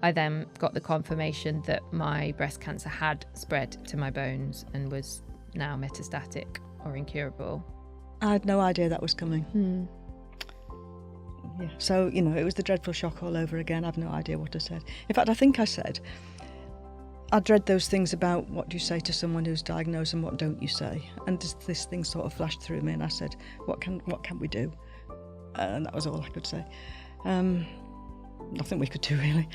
I then got the confirmation that my breast cancer had spread to my bones and was now metastatic or incurable. I had no idea that was coming. Yeah. So, it was the dreadful shock all over again. I've no idea what I said. In fact, I think I said, I dread those things about what do you say to someone who's diagnosed and what don't you say. And this thing sort of flashed through me and I said, what can we do? And that was all I could say. Nothing we could do, really.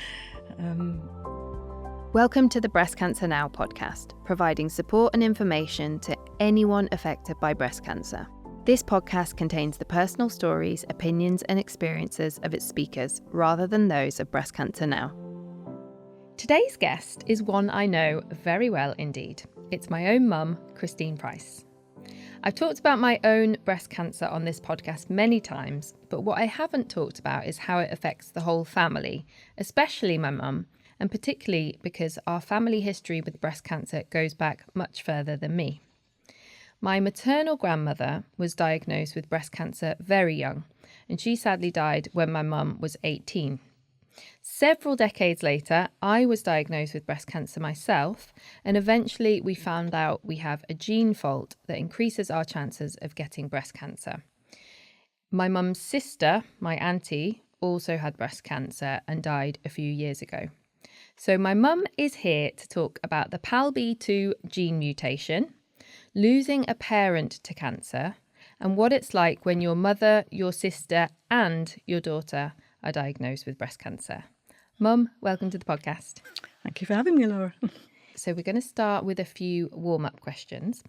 Welcome to the Breast Cancer Now podcast, providing support and information to anyone affected by breast cancer. This podcast contains the personal stories, opinions and experiences of its speakers rather than those of Breast Cancer Now. Today's guest is one I know very well indeed. It's my own mum, Christine Price. I've talked about my own breast cancer on this podcast many times, but what I haven't talked about is how it affects the whole family, especially my mum, and particularly because our family history with breast cancer goes back much further than me. My maternal grandmother was diagnosed with breast cancer very young, and she sadly died when my mum was 18. Several decades later, I was diagnosed with breast cancer myself, and eventually we found out we have a gene fault that increases our chances of getting breast cancer. My mum's sister, my auntie, also had breast cancer and died a few years ago. So my mum is here to talk about the PALB2 gene mutation, losing a parent to cancer, and what it's like when your mother, your sister, and your daughter are diagnosed with breast cancer. Mum, welcome to the podcast. Thank you for having me, Laura. So we're going to start with a few warm-up questions.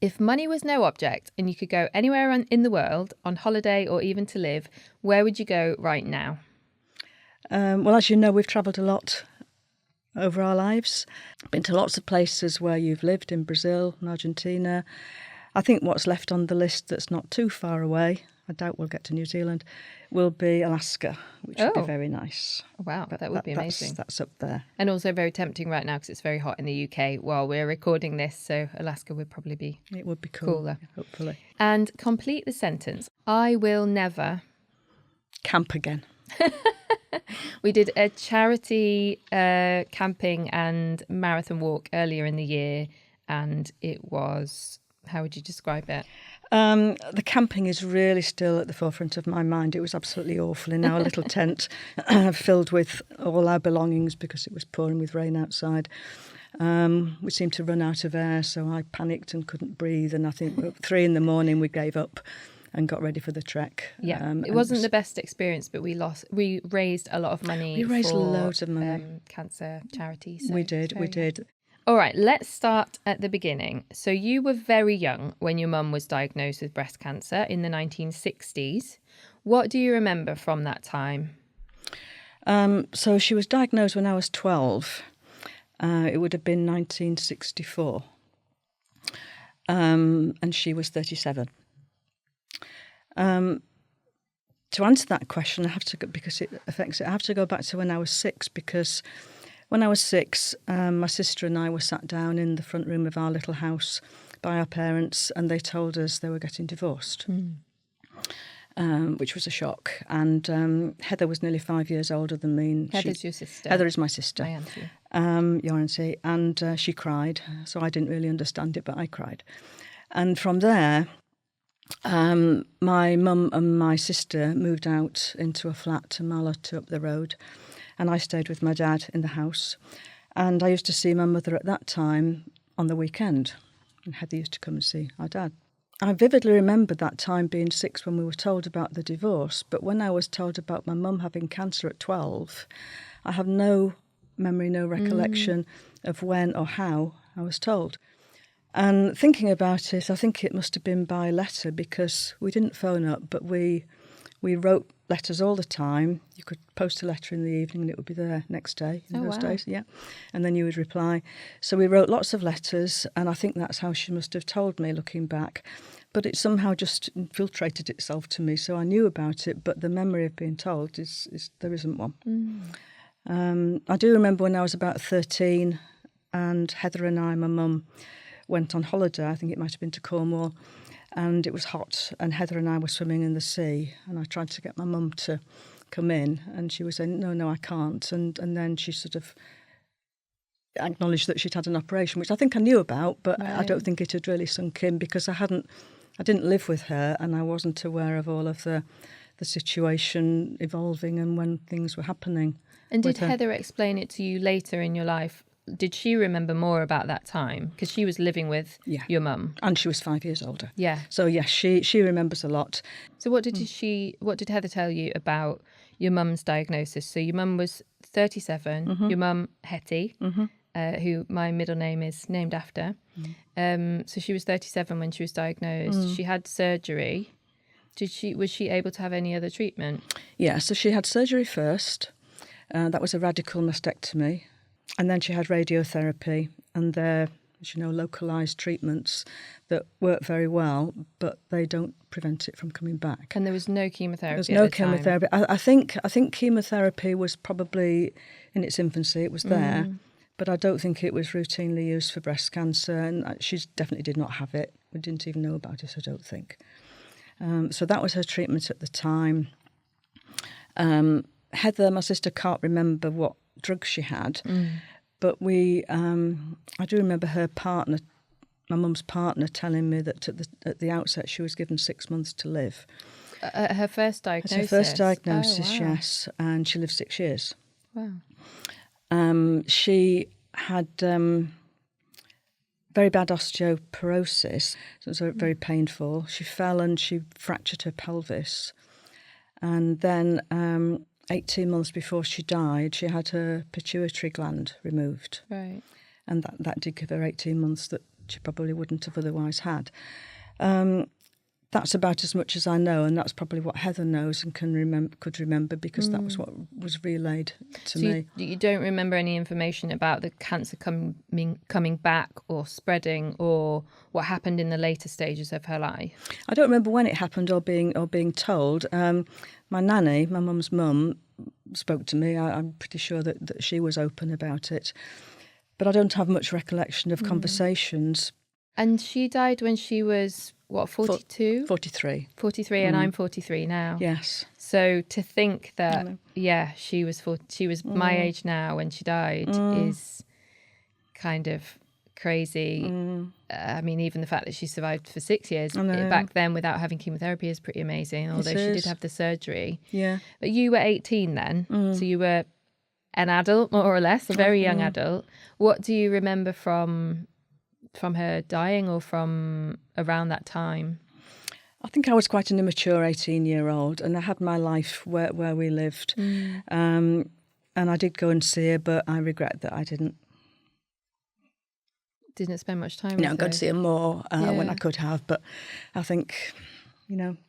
If money was no object and you could go anywhere in the world, on holiday or even to live, where would you go right now? Well, as you know, we've travelled a lot over our lives. Been to lots of places where you've lived, in Brazil and Argentina. I think what's left on the list that's not too far away, I doubt we'll get to New Zealand, will be Alaska, which would be very nice. Wow, but that would be amazing. That's up there. And also very tempting right now because it's very hot in the UK while we're recording this, so Alaska would probably be It would be cool, cooler. Hopefully. And complete the sentence, I will never... Camp again. We did a charity camping and marathon walk earlier in the year, and it was, how would you describe it? The camping is really still at the forefront of my mind. It was absolutely awful in our little tent filled with all our belongings because it was pouring with rain outside. We seemed to run out of air, so I panicked and couldn't breathe, and I think at 3 a.m. we gave up and got ready for the trek. Yeah, it wasn't the best experience, but we raised a lot of money. We raised for, loads of money. Cancer charities. So we did. All right, let's start at the beginning. So you were very young when your mum was diagnosed with breast cancer in the 1960s. What do you remember from that time? So she was diagnosed when I was 12. It would have been 1964. And she was 37. To answer that question, I have to go, because it affects it, I have to go back to when I was 6, because when I was 6, my sister and I were sat down in the front room of our little house by our parents, and they told us they were getting divorced, which was a shock. And Heather was nearly 5 years older than me. Heather's your sister. Heather is my sister. My auntie. Your auntie. And she cried, so I didn't really understand it, but I cried. And from there... my mum and my sister moved out into a flat a mile or 2 up the road, and I stayed with my dad in the house. And I used to see my mother at that time on the weekend, and Hetty used to come and see our dad. I vividly remember that time being 6 when we were told about the divorce, but when I was told about my mum having cancer at 12, I have no memory, no recollection of when or how I was told. And thinking about it, I think it must have been by letter, because we didn't phone up, but we wrote letters all the time. You could post a letter in the evening and it would be there next day in those days, yeah. And then you would reply. So we wrote lots of letters, and I think that's how she must have told me, looking back. But it somehow just infiltrated itself to me, so I knew about it, but the memory of being told is there isn't one. I do remember when I was about 13, and Heather and I, my mum, went on holiday. I think it might have been to Cornwall, and it was hot, and Heather and I were swimming in the sea, and I tried to get my mum to come in, and she was saying, no, I can't. And then she sort of acknowledged that she'd had an operation, which I think I knew about, but I don't think it had really sunk in because I didn't live with her, and I wasn't aware of all of the situation evolving and when things were happening. And did Heather explain it to you later in your life? Did she remember more about that time? Because she was living with your mum. And she was 5 years older. Yeah. So, yes, she remembers a lot. So what did Heather tell you about your mum's diagnosis? So your mum was 37, your mum, Hetty, who my middle name is named after. So she was 37 when she was diagnosed. She had surgery. Was she able to have any other treatment? Yeah, so she had surgery first. That was a radical mastectomy. And then she had radiotherapy, and they're, as you know, localised treatments that work very well, but they don't prevent it from coming back. And there was no chemotherapy. There was no chemotherapy. I think chemotherapy was probably in its infancy. It was there, but I don't think it was routinely used for breast cancer, and she definitely did not have it. We didn't even know about it, I don't think. So that was her treatment at the time. Heather, my sister, can't remember what drugs she had, but I do remember her partner, my mum's partner, telling me that at the outset she was given 6 months to live. Her first diagnosis? Her first diagnosis, oh, wow. yes, and she lived 6 years. Wow. She had very bad osteoporosis, so it was very painful. She fell and she fractured her pelvis, and then 18 months before she died, she had her pituitary gland removed. Right. And that did give her 18 months that she probably wouldn't have otherwise had. That's about as much as I know, and that's probably what Heather knows and could remember because that was what was relayed to me. You don't remember any information about the cancer coming back or spreading, or what happened in the later stages of her life? I don't remember when it happened or being told. My nanny, my mum's mum, spoke to me. I'm pretty sure that she was open about it, but I don't have much recollection of conversations. And she died when she was, what, 42? 43. 43, and I'm 43 now. Yes. So to think that, she was my age now when she died is kind of crazy. I mean, even the fact that she survived for 6 years back then without having chemotherapy is pretty amazing, although she did have the surgery. Yeah. But you were 18 then, so you were an adult, more or less, a very young adult. What do you remember from her dying or from around that time? I think I was quite an immature 18-year-old, and I had my life where we lived. And I did go and see her, but I regret that I didn't spend much time with her. I got to see her more when I could have, but I think,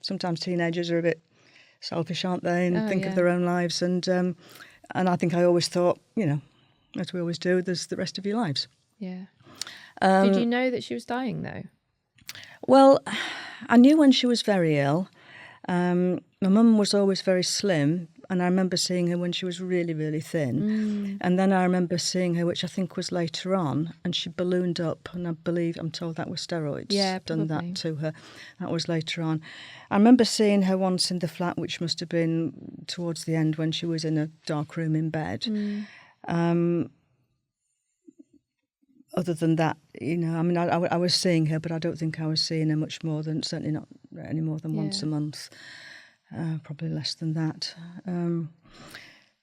sometimes teenagers are a bit selfish, aren't they, and think of their own lives, and I think I always thought, as we always do, there's the rest of your lives. Yeah. Did you know that she was dying, though? Well, I knew when she was very ill. My mum was always very slim, and I remember seeing her when she was really, really thin. And then I remember seeing her, which I think was later on, and she ballooned up, and I'm told that was steroids. Yeah, done that to her. That was later on. I remember seeing her once in the flat, which must have been towards the end when she was in a dark room in bed. Other than that, I was seeing her, but I don't think I was seeing her much more than, certainly not any more than once a month, probably less than that.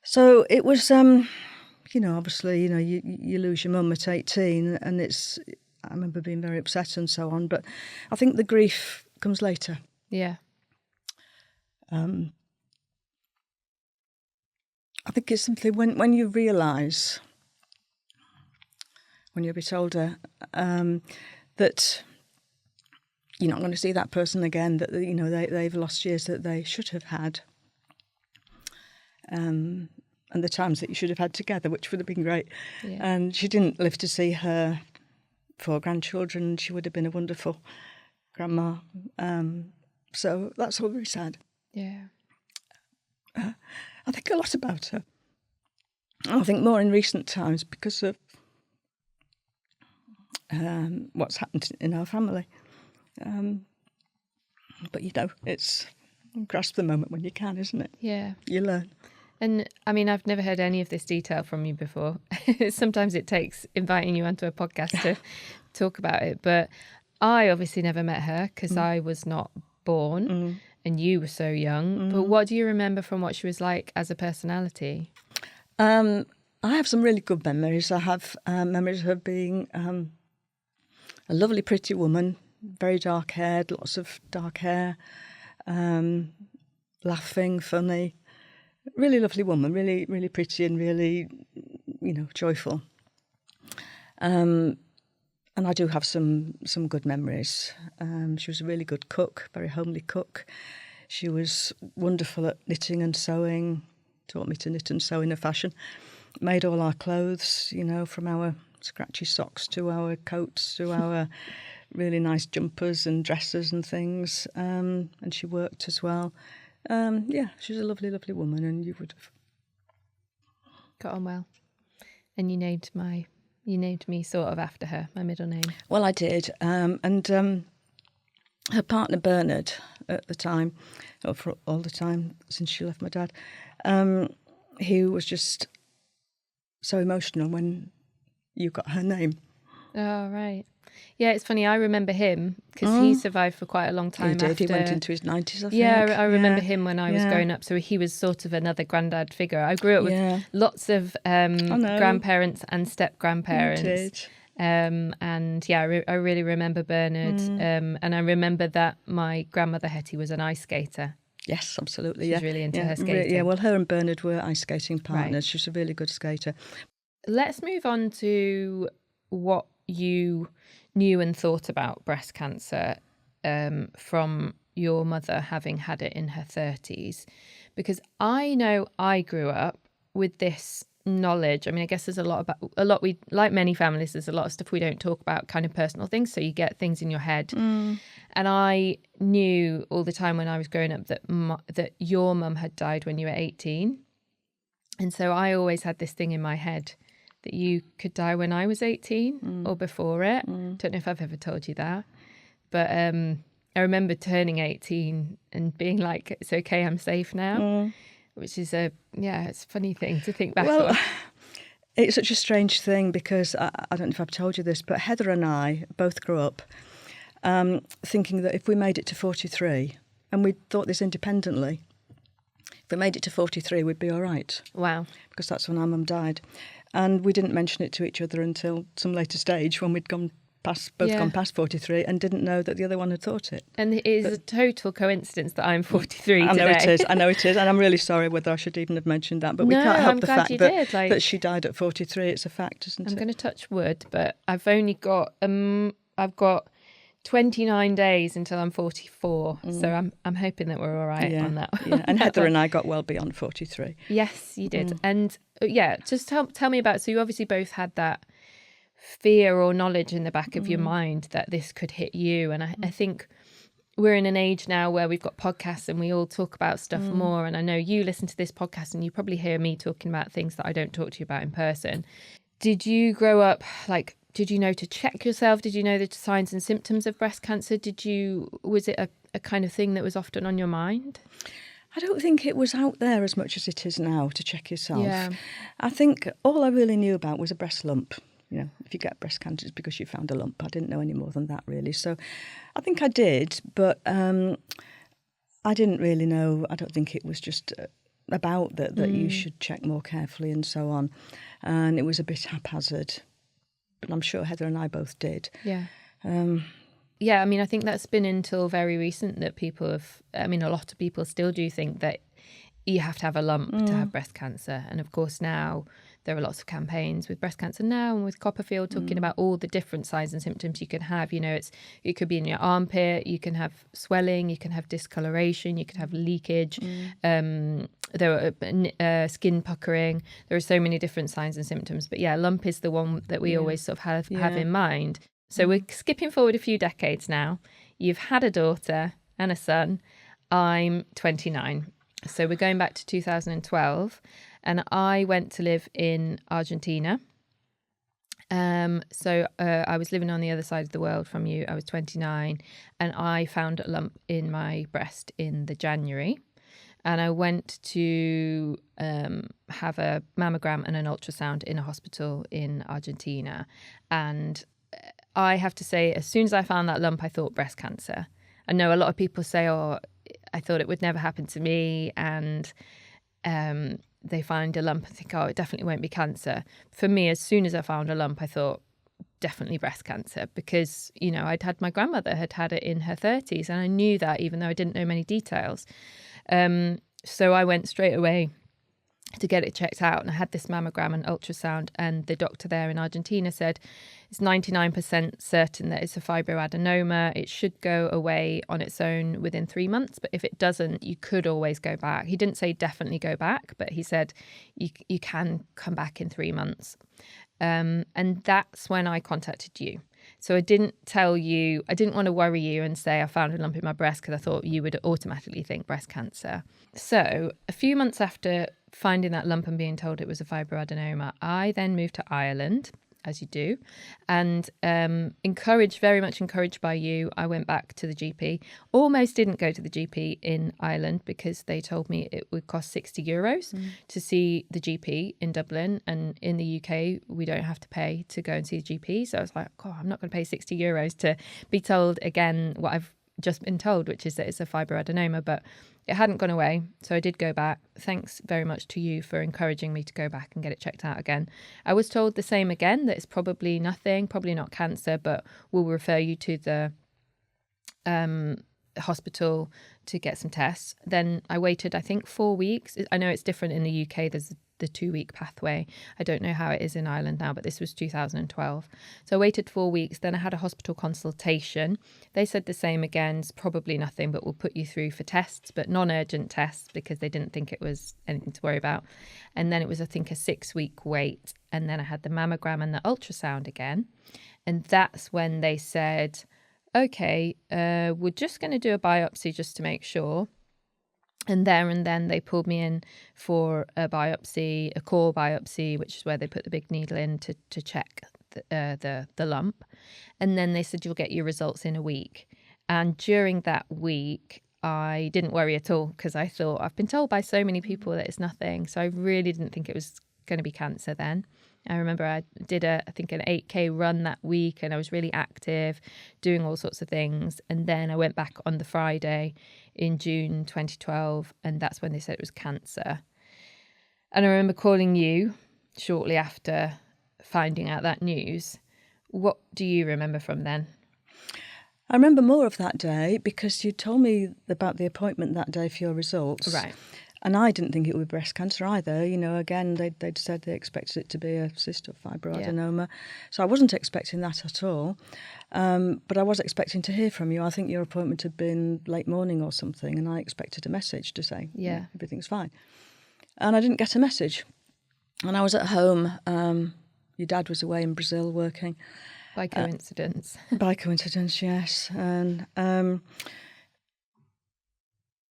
So it was, obviously, you lose your mum at 18, and I remember being very upset and so on, but I think the grief comes later. Yeah. I think it's simply when you realise, when you're a bit older, that you're not going to see that person again, that they've lost years that they should have had, and the times that you should have had together, which would have been great. Yeah. And she didn't live to see her 4 grandchildren. She would have been a wonderful grandma. So that's all very sad. Yeah. I think a lot about her. I think more in recent times because of what's happened in our family. But it's grasp the moment when you can, isn't it? Yeah. You learn. And I mean, I've never heard any of this detail from you before. Sometimes it takes inviting you onto a podcast to talk about it. But I obviously never met her because I was not born and you were so young. But what do you remember from what she was like as a personality? I have some really good memories. I have memories of her being a lovely, pretty woman, very dark-haired, lots of dark hair, laughing, funny. Really lovely woman, really, really pretty and really, joyful. And I do have some good memories. She was a really good cook, very homely cook. She was wonderful at knitting and sewing, taught me to knit and sew in a fashion. Made all our clothes, from our scratchy socks to our coats to our really nice jumpers and dresses and things. And she worked as well. She was a lovely, lovely woman, and you would have got on well. And you named me sort of after her, my middle name. Well, I did. And her partner Bernard at the time, or for all the time since she left my dad, he was just so emotional when you got her name. Oh, right. Yeah, it's funny. I remember him because he survived for quite a long time. He did. After... He went into his 90s, I think. Yeah, I remember him when I was growing up. So he was sort of another granddad figure. I grew up with lots of grandparents and step-grandparents. And yeah, I really remember Bernard. And I remember that my grandmother Hetty was an ice skater. Yes, absolutely. She was really into her skating. Yeah, well, her and Bernard were ice skating partners. Right. She was a really good skater. Let's move on to what you knew and thought about breast cancer from your mother having had it in her 30s, because I know I grew up with this knowledge. I mean, I guess there's a lot we, like many families, there's a lot of stuff we don't talk about, kind of personal things, so you get things in your head. And I knew all the time when I was growing up that that your mum had died when you were 18, and so I always had this thing in my head that you could die when I was 18 or before it. Don't know if I've ever told you that. But I remember turning 18 and being like, it's okay, I'm safe now, which is it's a funny thing to think back on. It's such a strange thing because I don't know if I've told you this, but Heather and I both grew up thinking that if we made it to 43, and we thought this independently, if we made it to 43, we'd be all right. Wow. Because that's when our mum died. And we didn't mention it to each other until some later stage when we'd gone past 43 and didn't know that the other one had thought it. And it is a total coincidence that I'm 43 today. I know it is. And I'm really sorry whether I should even have mentioned that. But we can't help the fact that she died at 43. It's a fact, isn't it? I'm going to touch wood, but I've only got... I've got 29 days until I'm 44, so I'm hoping that we're all right on that. Yeah. And Heather and I got well beyond 43. Yes, you did. And just tell me about, so you obviously both had that fear or knowledge in the back of your mind that this could hit you. And I think we're in an age now where we've got podcasts and we all talk about stuff more. And I know you listen to this podcast and you probably hear me talking about things that I don't talk to you about in person. Did you grow up did you know to check yourself? Did you know the signs and symptoms of breast cancer? Was it a kind of thing that was often on your mind? I don't think it was out there as much as it is now to check yourself. Yeah. I think all I really knew about was a breast lump. If you get breast cancer, it's because you found a lump. I didn't know any more than that, really. So I think I did, but I didn't really know. I don't think it was just about that you should check more carefully and so on. And it was a bit haphazard. But I'm sure Heather and I both did. Yeah. I mean, I think that's been until very recent that people have... I mean, a lot of people still do think that you have to have a lump to have breast cancer. And of course now there are lots of campaigns with breast cancer now and with Copperfield talking about all the different signs and symptoms you can have. It could be in your armpit, you can have swelling, you can have discoloration, you can have leakage, there are skin puckering. There are so many different signs and symptoms. But yeah, lump is the one that we always sort of have in mind. So we're skipping forward a few decades now. You've had a daughter and a son. I'm 29. So we're going back to 2012. And I went to live in Argentina. So I was living on the other side of the world from you. I was 29 and I found a lump in my breast in the January. And I went to have a mammogram and an ultrasound in a hospital in Argentina. And I have to say, as soon as I found that lump, I thought breast cancer. I know a lot of people say, oh, I thought it would never happen to me. And they find a lump and think, oh, it definitely won't be cancer. For me, as soon as I found a lump, I thought, definitely breast cancer, because, you know, my grandmother had it in her 30s. And I knew that, even though I didn't know many details. So I went straight away to get it checked out, and I had this mammogram and ultrasound, and the doctor there in Argentina said it's 99% certain that it's a fibroadenoma. It should go away on its own within 3 months, but if it doesn't, you could always go back. He didn't say definitely go back, but he said you can come back in 3 months. And that's when I contacted you. So I didn't want to worry you and say I found a lump in my breast, because I thought you would automatically think breast cancer. So a few months after finding that lump and being told it was a fibroadenoma, I then moved to Ireland, as you do, and very much encouraged by you, I went back to the GP. Almost didn't go to the GP in Ireland because they told me it would cost €60 to see the GP in Dublin, and in the UK we don't have to pay to go and see the GP. So I was like, oh, I'm not going to pay €60 to be told again what I've just been told, which is that it's a fibroadenoma. But it hadn't gone away, so I did go back. Thanks very much to you for encouraging me to go back and get it checked out again. I was told the same again, that it's probably nothing, probably not cancer, but we'll refer you to the hospital to get some tests. Then I waited, I think, 4 weeks. I know it's different in the UK. There's the 2-week pathway. I don't know how it is in Ireland now, but this was 2012. So I waited 4 weeks. Then I had a hospital consultation. They said the same again, it's probably nothing, but we'll put you through for tests, but non-urgent tests, because they didn't think it was anything to worry about. And then it was, I think, a 6-week wait. And then I had the mammogram and the ultrasound again. And that's when they said, okay, we're just going to do a biopsy just to make sure. And there and then they pulled me in for a biopsy, a core biopsy, which is where they put the big needle in to check the lump. And then they said, you'll get your results in a week. And during that week, I didn't worry at all, because I thought, I've been told by so many people that it's nothing. So I really didn't think it was going to be cancer then. I remember I did an 8K run that week, and I was really active, doing all sorts of things. And then I went back on the Friday in June 2012, and that's when they said it was cancer. And I remember calling you shortly after finding out that news. What do you remember from then? I remember more of that day, because you told me about the appointment that day for your results. Right. And I didn't think it would be breast cancer either. You know, again, they'd said they expected it to be a cyst or fibroadenoma. Yeah. So I wasn't expecting that at all. But I was expecting to hear from you. I think your appointment had been late morning or something, and I expected a message to say, yeah, everything's fine. And I didn't get a message. And I was at home. Your dad was away in Brazil working. By coincidence. By coincidence, yes.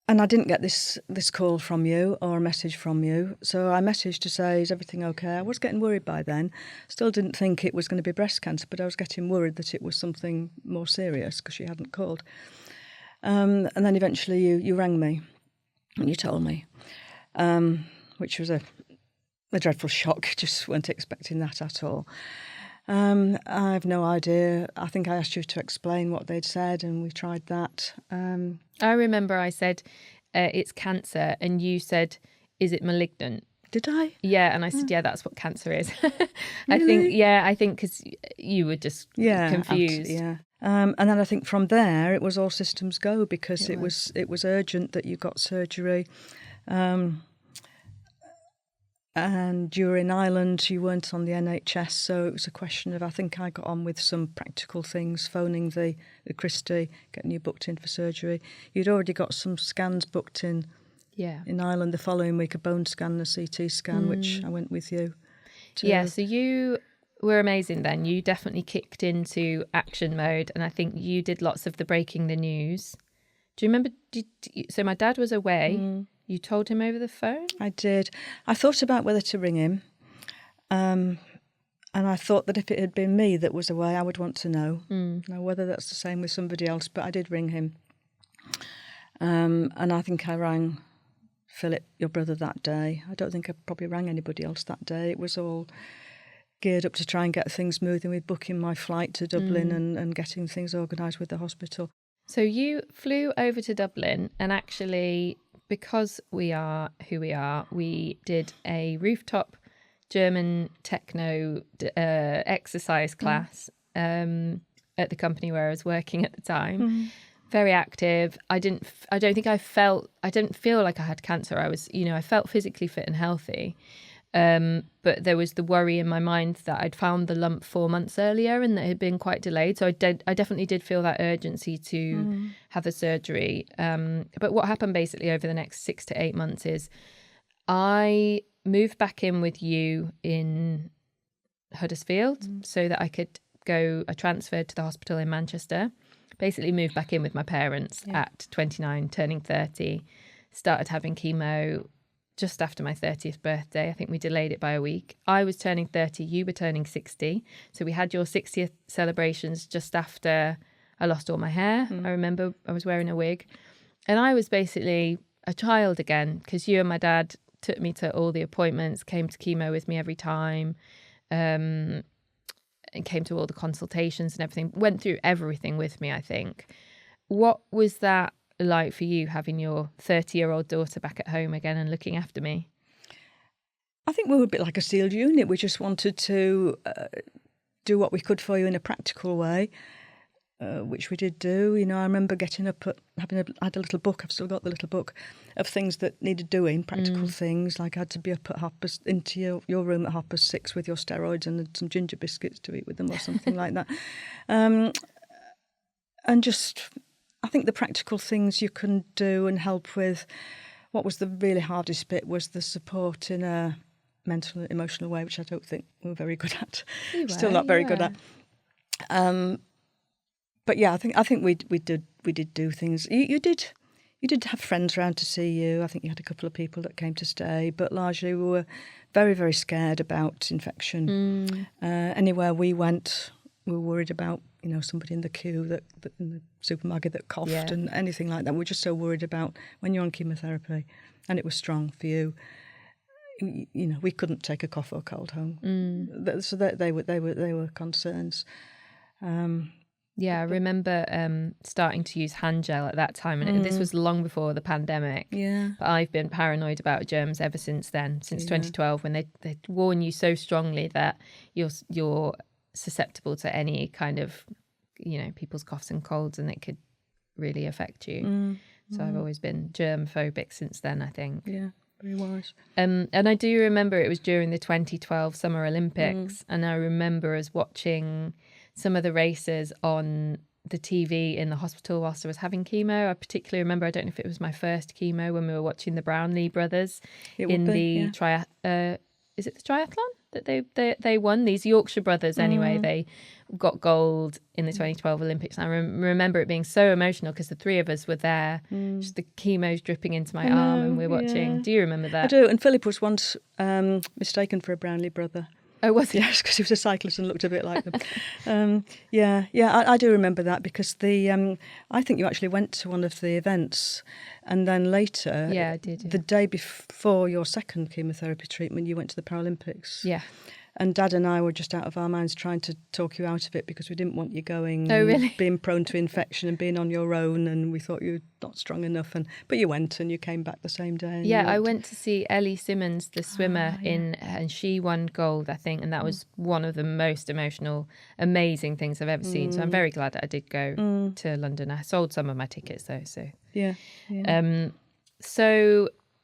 And I didn't get this call from you or a message from you. So I messaged to say, is everything okay? I was getting worried by then. Still didn't think it was going to be breast cancer, but I was getting worried that it was something more serious, because you hadn't called. And then eventually you rang me and you told me, which was a dreadful shock. Just weren't expecting that at all. I have no idea. I think I asked you to explain what they'd said, and we tried that. I remember I said, it's cancer, and you said, is it malignant? Did I? Yeah, and I said, yeah, that's what cancer is. Really? I think because you were just confused. Yeah. And then I think from there it was all systems go, because it was urgent that you got surgery. And you were in Ireland, you weren't on the NHS, so it was a question of, I think I got on with some practical things, phoning the Christie, getting you booked in for surgery. You'd already got some scans booked in Ireland the following week, a bone scan and a CT scan, which I went with you to. Yeah, so you were amazing then. You definitely kicked into action mode, and I think you did lots of the breaking the news. Do you remember, so my dad was away. You told him over the phone? I did. I thought about whether to ring him. And I thought that if it had been me that was away, I would want to know. Now, whether that's the same with somebody else, but I did ring him. And I think I rang Philip, your brother, that day. I don't think I probably rang anybody else that day. It was all geared up to try and get things moving with booking my flight to Dublin and getting things organised with the hospital. So you flew over to Dublin, and actually, because we are who we are, we did a rooftop German techno exercise class at the company where I was working at the time. Very active. I didn't feel like I had cancer. I was, I felt physically fit and healthy. But there was the worry in my mind that I'd found the lump 4 months earlier and that it had been quite delayed. So I definitely did feel that urgency to have the surgery. But what happened basically over the next 6 to 8 months is I moved back in with you in Huddersfield so that I could I transferred to the hospital in Manchester, basically moved back in with my parents at 29, turning 30, started having chemo just after my 30th birthday. I think we delayed it by a week. I was turning 30, you were turning 60. So we had your 60th celebrations just after I lost all my hair. I remember I was wearing a wig. And I was basically a child again because you and my dad took me to all the appointments, came to chemo with me every time, and came to all the consultations and everything, went through everything with me, I think. What was that like for you, having your 30-year-old daughter back at home again and looking after me? I think we were a bit like a sealed unit. We just wanted to do what we could for you in a practical way, which we did do. I remember getting up at I had a little book. I've still got the little book of things that needed doing, practical things. Like I had to be up at into your room at 6:30 with your steroids and some ginger biscuits to eat with them or something like that. And just, I think the practical things you can do and help with. What was the really hardest bit was the support in a mental and emotional way, which I don't think we were very good at. Still not very good at. But yeah, I think we did do things. You did have friends around to see you. I think you had a couple of people that came to stay, but largely we were very, very scared about infection. Anywhere we went, we were worried about somebody in the queue that in the supermarket that coughed and anything like that. We're just so worried about when you're on chemotherapy, and it was strong for you. We couldn't take a cough or cold home, so they were concerns. I remember starting to use hand gel at that time, and this was long before the pandemic. Yeah, but I've been paranoid about germs ever since then, since 2012, when they warn you so strongly that you're susceptible to any kind of people's coughs and colds, and it could really affect you. So I've always been germ phobic since then, I think. Yeah, very wise. And I do remember it was during the 2012 Summer Olympics, and I remember us watching some of the races on the TV in the hospital whilst I was having chemo. I particularly remember, I don't know if it was my first chemo, when we were watching the Brownlee brothers in the is it the triathlon that they won? These Yorkshire brothers, anyway, they got gold in the 2012 Olympics. And I remember it being so emotional because the three of us were there, just the chemo's dripping into my arm, and we're watching. Do you remember that? I do. And Philip was once mistaken for a Brownlee brother. Oh, was he? Yes, because he was a cyclist and looked a bit like them. I do remember that because I think you actually went to one of the events, and then later, I did. The day before your second chemotherapy treatment, you went to the Paralympics. Yeah. And Dad and I were just out of our minds trying to talk you out of it because we didn't want you going, being prone to infection and being on your own, and we thought you were not strong enough. But you went and you came back the same day. Yeah, I went to see Ellie Simmons, the swimmer, and she won gold, I think, and that was one of the most emotional, amazing things I've ever seen. So I'm very glad that I did go to London. I sold some of my tickets though, so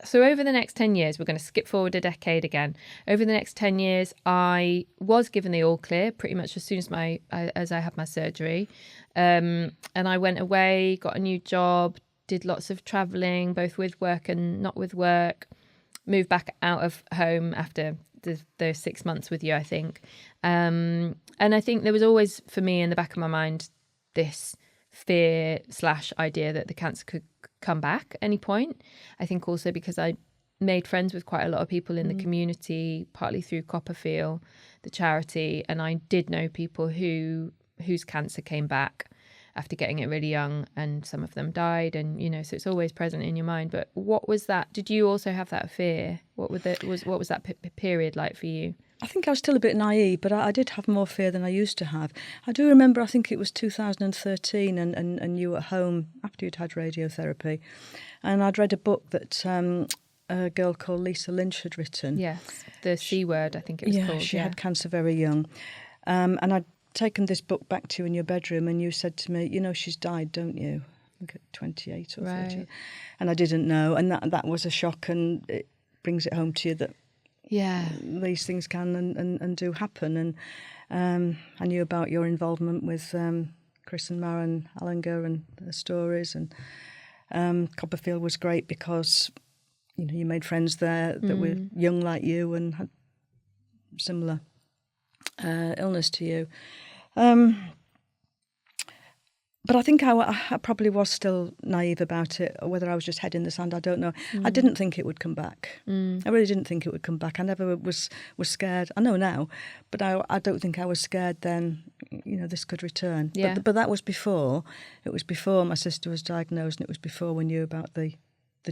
So over the next 10 years, we're going to skip forward a decade again. Over the next 10 years, I was given the all clear pretty much as soon as I had my surgery. And I went away, got a new job, did lots of travelling, both with work and not with work, moved back out of home after those 6 months with you, I think. And I think there was always, for me, in the back of my mind, this fear / idea that the cancer could come back at any point. I think also because I made friends with quite a lot of people in the community, partly through Copperfield, the charity, and I did know people whose cancer came back after getting it really young, and some of them died, and so it's always present in your mind. But what was that? Did you also have that fear? What was that period like for you? I think I was still a bit naive, but I did have more fear than I used to have. I do remember, I think it was 2013, and you were at home after you'd had radiotherapy, and I'd read a book that a girl called Lisa Lynch had written. Yes, the C word, I think it was called. She had cancer very young. And I'd taken this book back to you in your bedroom, and you said to me, she's died, don't you? I think at 28 or 30. And I didn't know, and that was a shock, and it brings it home to you that these things can and do happen. And I knew about your involvement with Chris and Maren Allinger and the stories, and Copperfield was great because you made friends there that were young like you and had similar illness to you. But I think I probably was still naive about it, or whether I was just head in the sand, I don't know. I didn't think it would come back. I really didn't think it would come back. I never was scared. I know now, but I don't think I was scared then, this could return. Yeah. But that was before. It was before my sister was diagnosed, and it was before we knew about the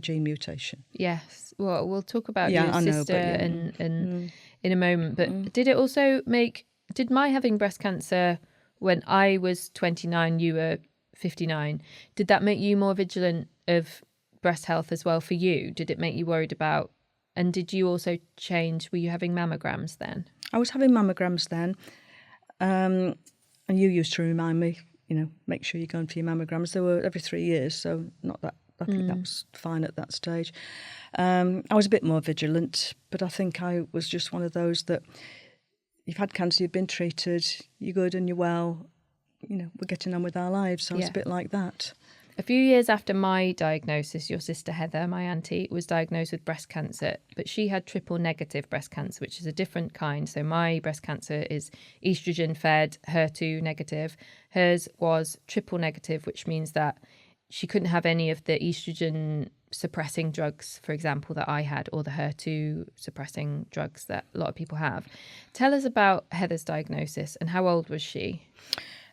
gene mutation. Yes. Well, we'll talk about your sister in a moment. But did my having breast cancer when I was 29, you were 59, did that make you more vigilant of breast health as well for you? Did it make you worried about, and did you also change, were you having mammograms then? I was having mammograms then. And you used to remind me, make sure you're going for your mammograms. They were every 3 years, so not that. I think that was fine at that stage. I was a bit more vigilant, but I think I was just one of those that you've had cancer, you've been treated, you're good and you're well, we're getting on with our lives. So I was a bit like that. A few years after my diagnosis, your sister Heather, my auntie, was diagnosed with breast cancer, but she had triple negative breast cancer, which is a different kind. So my breast cancer is estrogen fed, HER2 negative. Hers was triple negative, which means that she couldn't have any of the estrogen suppressing drugs, for example, that I had, or the HER2 suppressing drugs that a lot of people have. Tell us about Heather's diagnosis, and how old was she?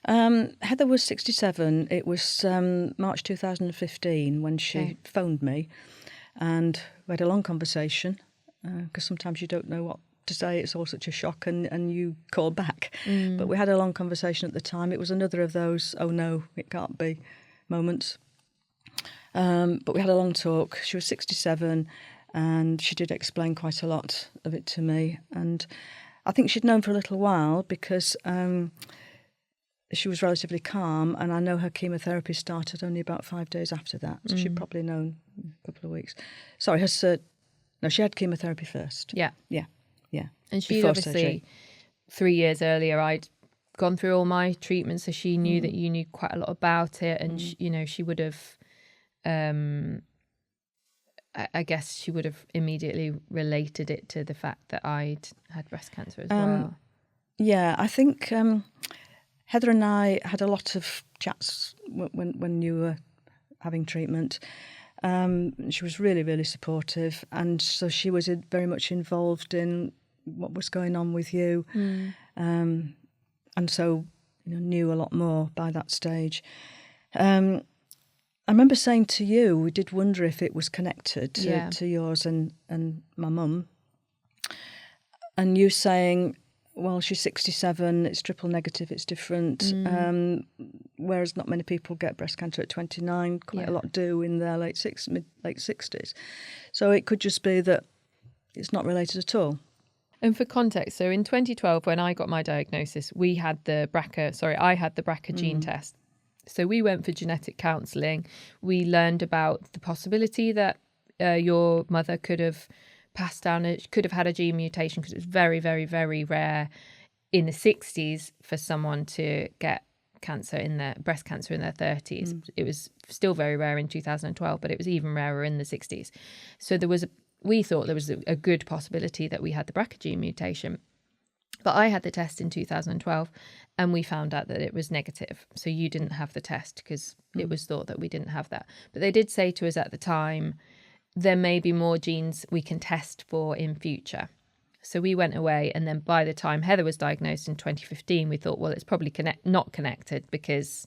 Heather was 67. It was March 2015 when she phoned me, and we had a long conversation, because sometimes you don't know what to say. It's all such a shock, and you call back. But we had a long conversation at the time. It was another of those, oh no, it can't be moments. But we had a long talk. She was 67, and she did explain quite a lot of it to me. And I think she'd known for a little while because she was relatively calm, and I know her chemotherapy started only about 5 days after that. So she'd probably known a couple of weeks. Sorry, she had chemotherapy first. Yeah. And she'd Before obviously, surgery. 3 years earlier, I'd gone through all my treatments, so she knew that you knew quite a lot about it, and she would have, I guess she would have immediately related it to the fact that I'd had breast cancer as well. Yeah, I think Heather and I had a lot of chats when you were having treatment. She was really, really supportive, and so she was very much involved in what was going on with you. And so knew a lot more by that stage. I remember saying to you, we did wonder if it was connected to yours and my mum. And you saying, well, she's 67, it's triple negative, it's different. Whereas not many people get breast cancer at 29, quite a lot do in their late 60s. So it could just be that it's not related at all. And for context, so in 2012, when I got my diagnosis, I had the BRCA gene test. So we went for genetic counselling. We learned about the possibility that your mother could have passed down, could have had a gene mutation, because it was very, very, very rare in the 60s for someone to get breast cancer in their 30s. It was still very rare in 2012, but it was even rarer in the 60s. So we thought there was a good possibility that we had the BRCA gene mutation. But I had the test in 2012, and we found out that it was negative. So you didn't have the test because it was thought that we didn't have that. But they did say to us at the time, there may be more genes we can test for in future. So we went away, and then by the time Heather was diagnosed in 2015, we thought, well, it's probably not connected because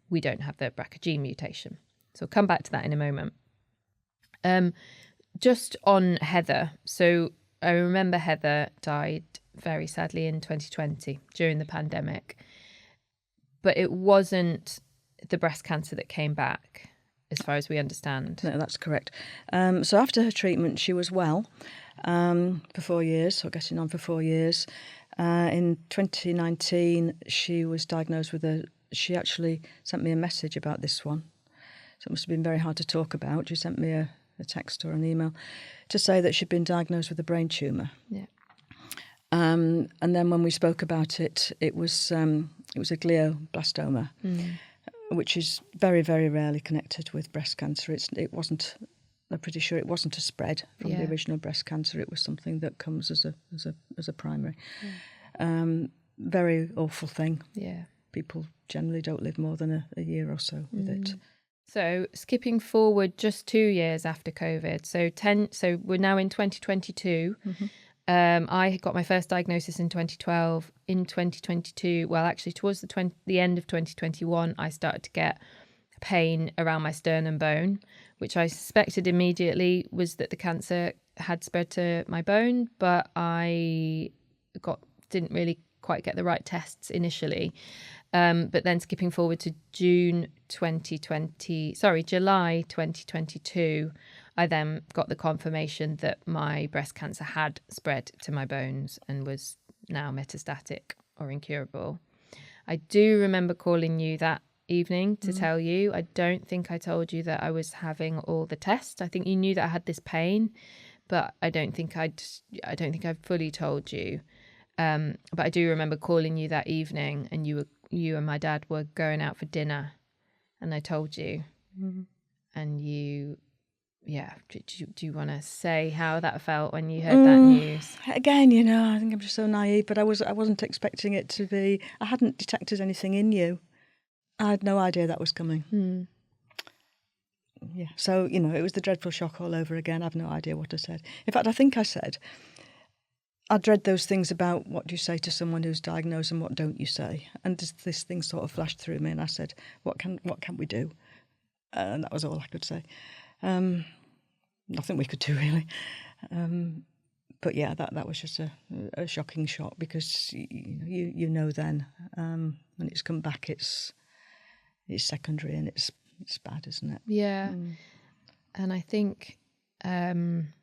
we don't have the BRCA gene mutation. So we'll come back to that in a moment. Just on Heather. So I remember Heather died very sadly in 2020 during the pandemic, but it wasn't the breast cancer that came back, as far as we understand. No, that's correct. So after her treatment, she was well for 4 years, or getting on for 4 years. In 2019, she was diagnosed with she actually sent me a message about this one. So it must have been very hard to talk about. She sent me a text or an email to say that she'd been diagnosed with a brain tumour. Yeah. And then when we spoke about it, it was a glioblastoma, which is very, very rarely connected with breast cancer. It wasn't. I'm pretty sure it wasn't a spread from the original breast cancer. It was something that comes as a primary. Very awful thing. Yeah. People generally don't live more than a year or so with it. So skipping forward just 2 years after COVID, so we're now in 2022. I got my first diagnosis in 2012. In 2022, well, actually towards the end of 2021, I started to get pain around my sternum bone, which I suspected immediately was that the cancer had spread to my bone, but I didn't really quite get the right tests initially. But then skipping forward to July 2022, I then got the confirmation that my breast cancer had spread to my bones and was now metastatic or incurable. I do remember calling you that evening to tell you. I don't think I told you that I was having all the tests. I think you knew that I had this pain, but I don't think I fully told you. But I do remember calling you that evening, and you and my dad were going out for dinner, and I told you, and you, do you want to say how that felt when you heard that news? Again, I think I'm just so naive, but I wasn't expecting it to be. I hadn't detected anything in you. I had no idea that was coming. Yeah, so it was the dreadful shock all over again. I've no idea what I said. In fact, I think I said, I dread those things about what do you say to someone who's diagnosed and what don't you say. And this thing sort of flashed through me, and I said, what can we do? And that was all I could say. Nothing we could do really. But yeah, that was just a shocking shock, because you know then when it's come back, it's secondary and it's bad, isn't it? Yeah. And I think I'm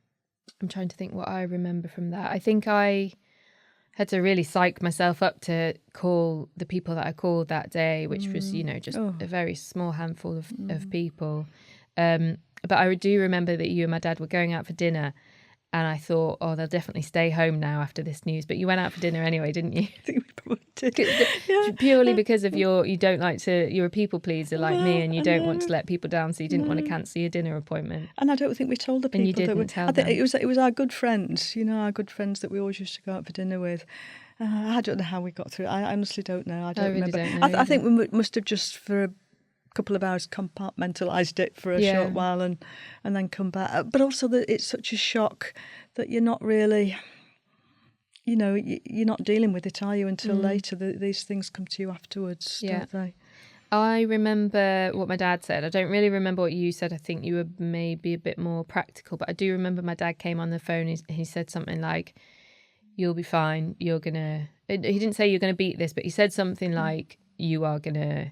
trying to think what I remember from that. I think I had to really psych myself up to call the people that I called that day, which was, just a very small handful of people. But I do remember that you and my dad were going out for dinner, and I thought, oh, they'll definitely stay home now after this news. But you went out for dinner anyway, didn't you? I think we probably did. Purely because of you're a people pleaser like me, and you don't want to let people down, so you didn't want to cancel your dinner appointment. And I don't think we told the people. And you didn't tell them. It was our good friends, our good friends that we always used to go out for dinner with. I don't know how we got through it. I honestly don't know. I don't remember. Don't know I think we must have just for a couple of hours compartmentalised it for a short while and then come back. But also that it's such a shock that you're not really, you're not dealing with it, are you, until later. These things come to you afterwards, don't they? I remember what my dad said. I don't really remember what you said. I think you were maybe a bit more practical, but I do remember my dad came on the phone and he said something like, you'll be fine, he didn't say you're going to beat this, but he said something like, you are going to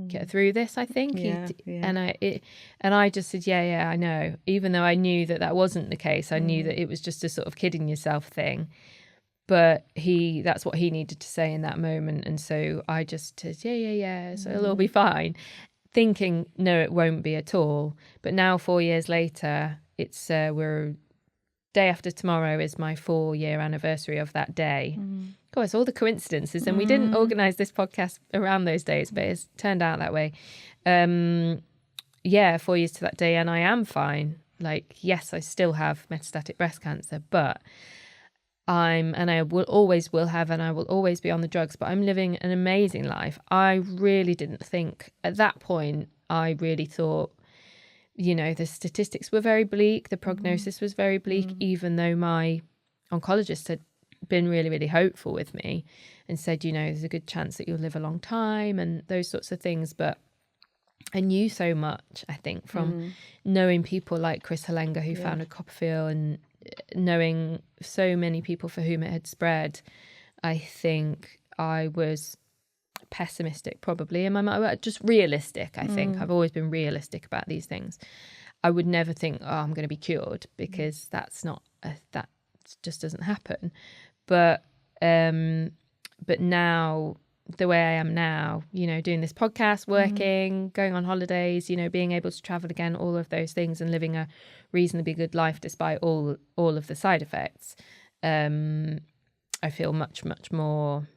get through this, I think. And I just said, yeah, I know. Even though I knew that wasn't the case, I knew that it was just a sort of kidding yourself thing. But that's what he needed to say in that moment. And so I just said, yeah, so it'll all be fine. Thinking, no, it won't be at all. But now 4 years later, it's we're day after tomorrow is my 4-year anniversary of that day. Of course, all the coincidences, and we didn't organise this podcast around those days, but it's turned out that way. 4 years to that day, and I am fine. Like, yes, I still have metastatic breast cancer, but I will always have, and I will always be on the drugs, but I'm living an amazing life. I really didn't think at that point, I really thought the statistics were very bleak. The prognosis was very bleak, even though my oncologist had been really, really hopeful with me and said, there's a good chance that you'll live a long time and those sorts of things. But I knew so much, I think, from knowing people like Chris Halenga, who founded Copperfield, and knowing so many people for whom it had spread. I think I was pessimistic, probably, in my mind, just realistic. I think I've always been realistic about these things. I would never think, I'm going to be cured, because that just doesn't happen. But now, the way I am now, doing this podcast, working, going on holidays, being able to travel again, all of those things, and living a reasonably good life despite all of the side effects, I feel much, much more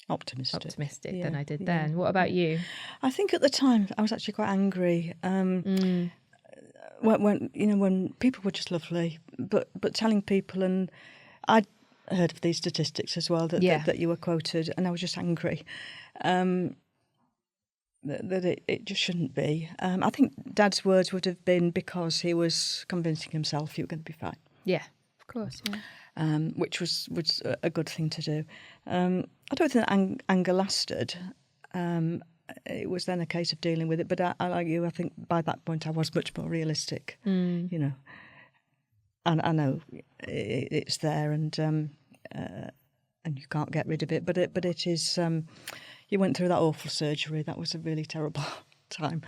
optimistic than I did then. What about you? I think at the time I was actually quite angry. When people were just lovely, but telling people, and I'd heard of these statistics as well that you were quoted, and I was just angry that it just shouldn't be. I think Dad's words would have been because he was convincing himself you were going to be fine. Yeah, of course. Yeah. Which was a good thing to do. I don't think that anger lasted. It was then a case of dealing with it. But I like you, I think by that point I was much more realistic. And I know it's there, and you can't get rid of it. But it is. You went through that awful surgery. That was a really terrible time.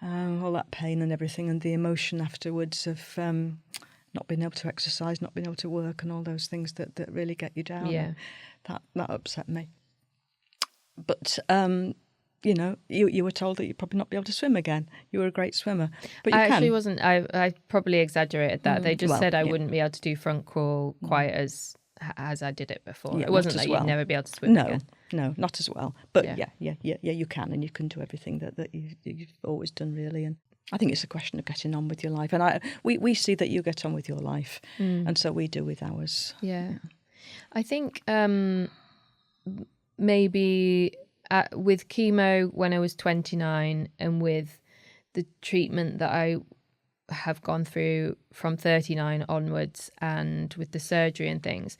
All that pain and everything, and the emotion afterwards of not being able to exercise, not being able to work, and all those things that really get you down. Yeah, that upset me. But you were told that you'd probably not be able to swim again. You were a great swimmer, but I actually wasn't. I probably exaggerated that. They just said I wouldn't be able to do front crawl quite as I did it before. Yeah, it wasn't like you'd never be able to swim again. No, not as well. But you can, and you can do everything that you've always done, really. And I think it's a question of getting on with your life. And we see that you get on with your life, and so we do with ours. Yeah. I think maybe with chemo when I was 29, and with the treatment that I have gone through from 39 onwards, and with the surgery and things,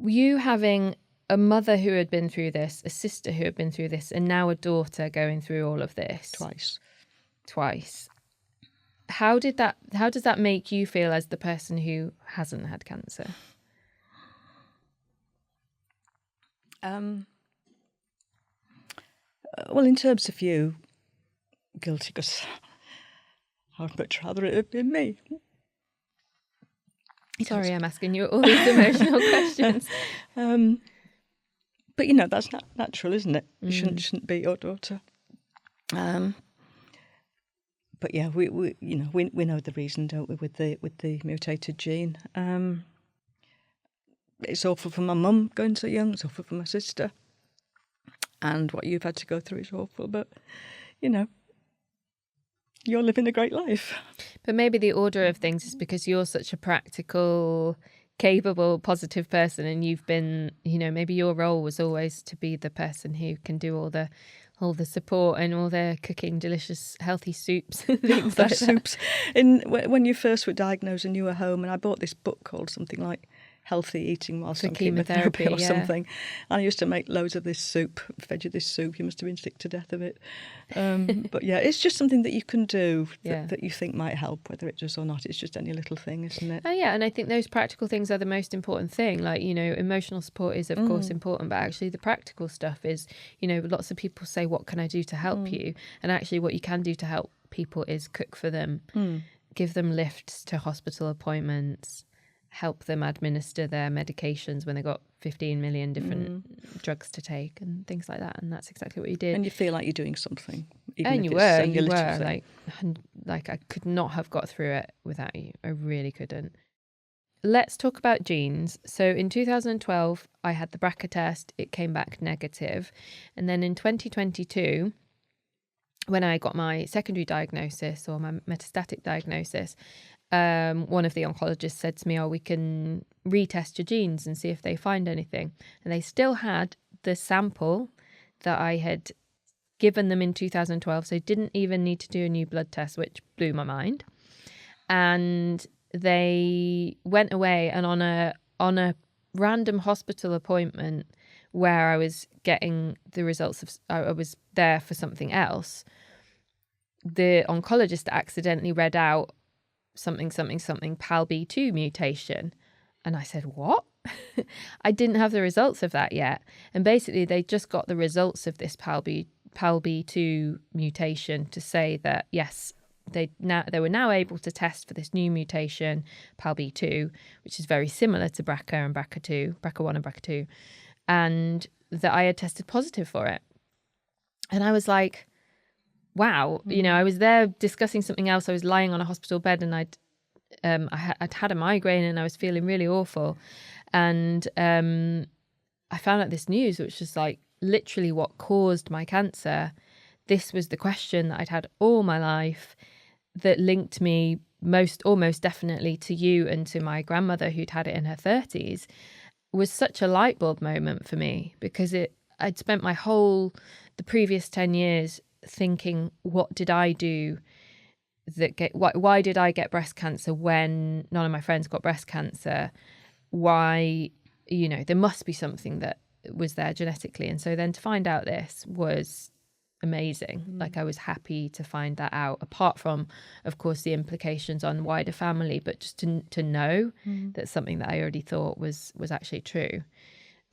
you having a mother who had been through this, a sister who had been through this, and now a daughter going through all of this twice. How does that make you feel as the person who hasn't had cancer? Well, in terms of you, guilty, because I'd much rather it had been me. Sorry, I'm asking you all these emotional questions. But that's not natural, isn't it? You shouldn't be your daughter. But yeah, we know the reason, don't we? With the mutated gene. It's awful for my mum going so young. It's awful for my sister. And what you've had to go through is awful. But you're living a great life. But maybe the order of things is because you're such a practical, capable, positive person, and you've been, maybe your role was always to be the person who can do all the support and all the cooking delicious, healthy soups and things like soups. When you first were diagnosed and you were home, and I bought this book called something like Healthy Eating Whilst on Chemotherapy or something. And I used to make loads of this soup, fed you this soup. You must have been sick to death of it. But yeah, it's just something that you can do that you think might help, whether it does or not. It's just any little thing, isn't it? Oh yeah, and I think those practical things are the most important thing. Like, emotional support is of course important, but actually the practical stuff is, lots of people say, what can I do to help you? And actually what you can do to help people is cook for them, give them lifts to hospital appointments, help them administer their medications when they've got 15 million different drugs to take and things like that. And that's exactly what you did. And you feel like you're doing something. And you were. Like I could not have got through it without you. I really couldn't. Let's talk about genes. So in 2012, I had the BRCA test. It came back negative. And then in 2022, when I got my secondary diagnosis, or my metastatic diagnosis, one of the oncologists said to me, we can retest your genes and see if they find anything. And they still had the sample that I had given them in 2012, so didn't even need to do a new blood test, which blew my mind. And they went away, and on a random hospital appointment where I was getting the results of, I was there for something else, the oncologist accidentally read out something PALB2 mutation. And I said, what? I didn't have the results of that yet. And basically they just got the results of this PALB2 mutation to say that, yes, they were now able to test for this new mutation, PALB2, which is very similar to BRCA and BRCA2, BRCA1 and BRCA2, and that I had tested positive for it. And I was like, wow, I was there discussing something else. I was lying on a hospital bed, and I'd had a migraine, and I was feeling really awful. And I found out this news, which was like literally what caused my cancer. This was the question that I'd had all my life that linked me almost definitely to you and to my grandmother who'd had it in her 30s. Was such a light bulb moment for me, because I'd spent the previous 10 years thinking, what did I do why did I get breast cancer when none of my friends got breast cancer? Why, there must be something that was there genetically. And so then to find out this was amazing. Like, I was happy to find that out, apart from, of course, the implications on wider family, but just to know that something that I already thought was actually true.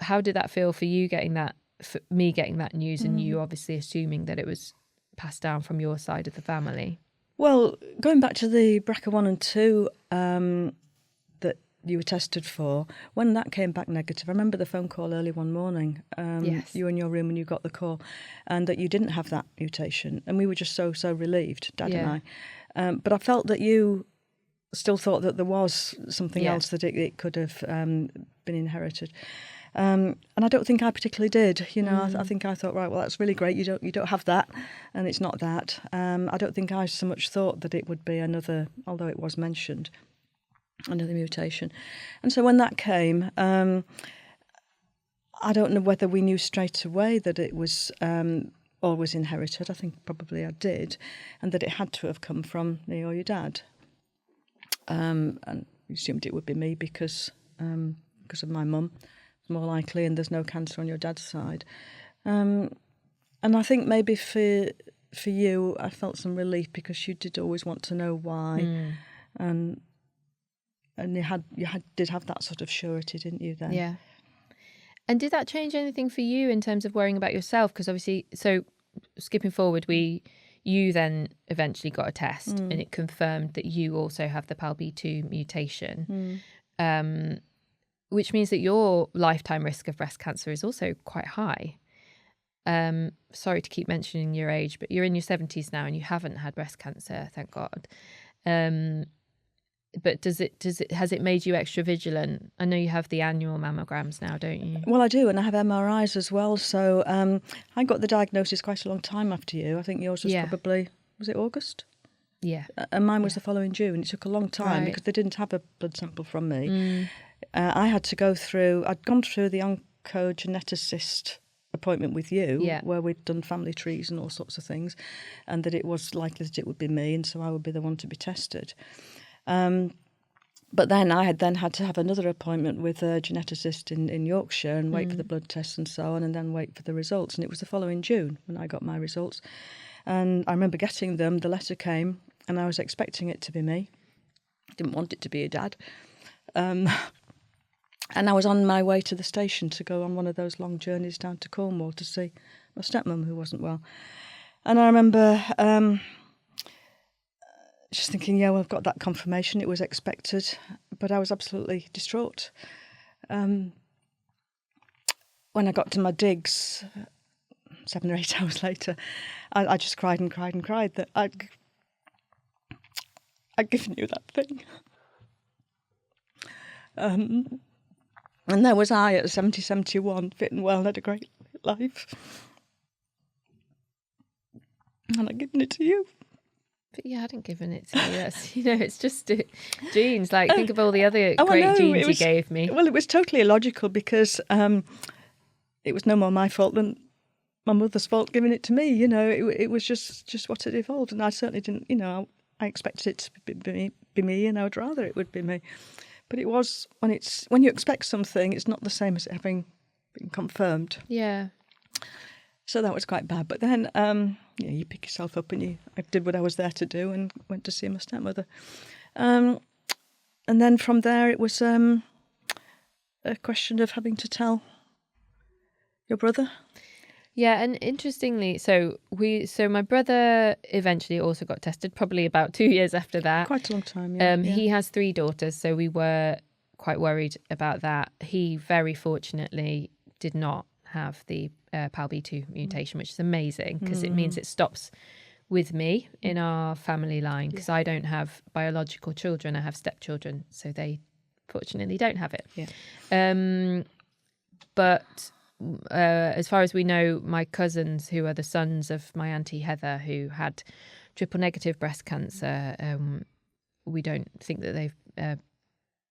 How did that feel for you for me getting that news, and you obviously assuming that it was passed down from your side of the family? Well, going back to the BRCA1 and 2 that you were tested for, when that came back negative, I remember the phone call early one morning. Yes. You were in your room when you got the call, and that you didn't have that mutation. And we were just so relieved, Dad and I. But I felt that you still thought that there was something else, that it could have been inherited. And I don't think I particularly did. I think I thought, right, well, that's really great. You don't have that, and it's not that. I don't think I so much thought that it would be another, although it was mentioned, another mutation. And so when that came, I don't know whether we knew straight away that it was always inherited. I think probably I did, and that it had to have come from me or your dad. And we assumed it would be me because of my mum. More likely, and there's no cancer on your dad's side. And I think maybe for you, I felt some relief, because you did always want to know why, and you did have that sort of surety, didn't you? Then, yeah. And did that change anything for you in terms of worrying about yourself? Because obviously, so skipping forward, you then eventually got a test, and it confirmed that you also have the PALB2 mutation. Which means that your lifetime risk of breast cancer is also quite high. Sorry to keep mentioning your age, but you're in your 70s now and you haven't had breast cancer, thank God. But has it made you extra vigilant? I know you have the annual mammograms now, don't you? Well, I do, and I have MRIs as well. So I got the diagnosis quite a long time after you. I think yours was probably, was it August? Yeah. And mine was the following June. It took a long time because they didn't have a blood sample from me. I had to go through, I'd gone through the oncogeneticist appointment with you, where we'd done family trees and all sorts of things, and that it was likely that it would be me, and so I would be the one to be tested. But then I had to have another appointment with a geneticist in Yorkshire and wait for the blood tests and so on, and then wait for the results. And it was the following June when I got my results. And I remember getting them, the letter came, and I was expecting it to be me. Didn't want it to be your dad. And I was on my way to the station to go on one of those long journeys down to Cornwall to see my stepmum, who wasn't well. And I remember just thinking, well, I've got that confirmation. It was expected, but I was absolutely distraught. When I got to my digs 7 or 8 hours later, I just cried and cried and cried that I'd given you that thing. And there was I at 70, 71, fit and well, had a great life. And I'd given it to you. But you hadn't given it to me. That's, it's just genes. Like, think of all the other great genes you gave me. Well, it was totally illogical, because it was no more my fault than my mother's fault giving it to me. It was just what had evolved, and I certainly didn't. I expected it to be me, and I would rather it would be me. But it was when you expect something, it's not the same as it having been confirmed. Yeah. So that was quite bad. But then, you pick yourself up and I did what I was there to do and went to see my stepmother. And then from there, it was a question of having to tell your brother. Yeah, and interestingly, so my brother eventually also got tested, probably about 2 years after that. Quite a long time, yeah. He has 3 daughters, so we were quite worried about that. He very fortunately did not have the PALB2 mutation, which is amazing because it means it stops with me in our family line, because I don't have biological children, I have stepchildren, so they fortunately don't have it. Yeah. But as far as we know, my cousins, who are the sons of my auntie Heather, who had triple negative breast cancer, we don't think that they've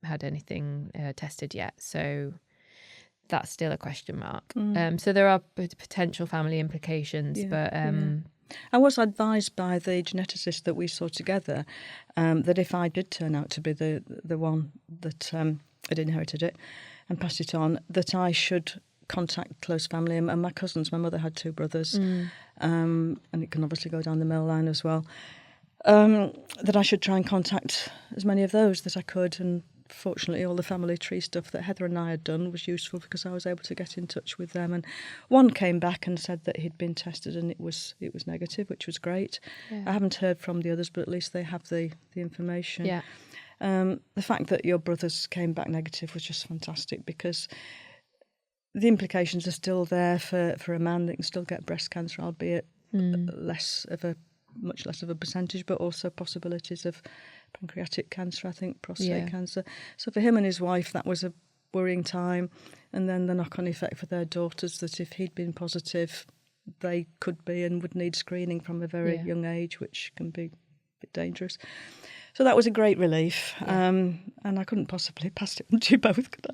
had anything tested yet. So that's still a question mark. So there are potential family implications, but I was advised by the geneticist that we saw together that if I did turn out to be the one that had inherited it and passed it on, that I should contact close family and my cousins. My mother had 2 brothers, and it can obviously go down the male line as well. That I should try and contact as many of those that I could, and fortunately all the family tree stuff that Heather and I had done was useful because I was able to get in touch with them, and one came back and said that he'd been tested and it was negative, which was great. I haven't heard from the others, but at least they have the information. The fact that your brothers came back negative was just fantastic, because the implications are still there for a man that can still get breast cancer, albeit much less of a percentage, but also possibilities of pancreatic cancer, I think, prostate cancer. So for him and his wife, that was a worrying time. And then the knock-on effect for their daughters, that if he'd been positive, they could be and would need screening from a very young age, which can be a bit dangerous. So that was a great relief. And I couldn't possibly pass it on to you both, could I?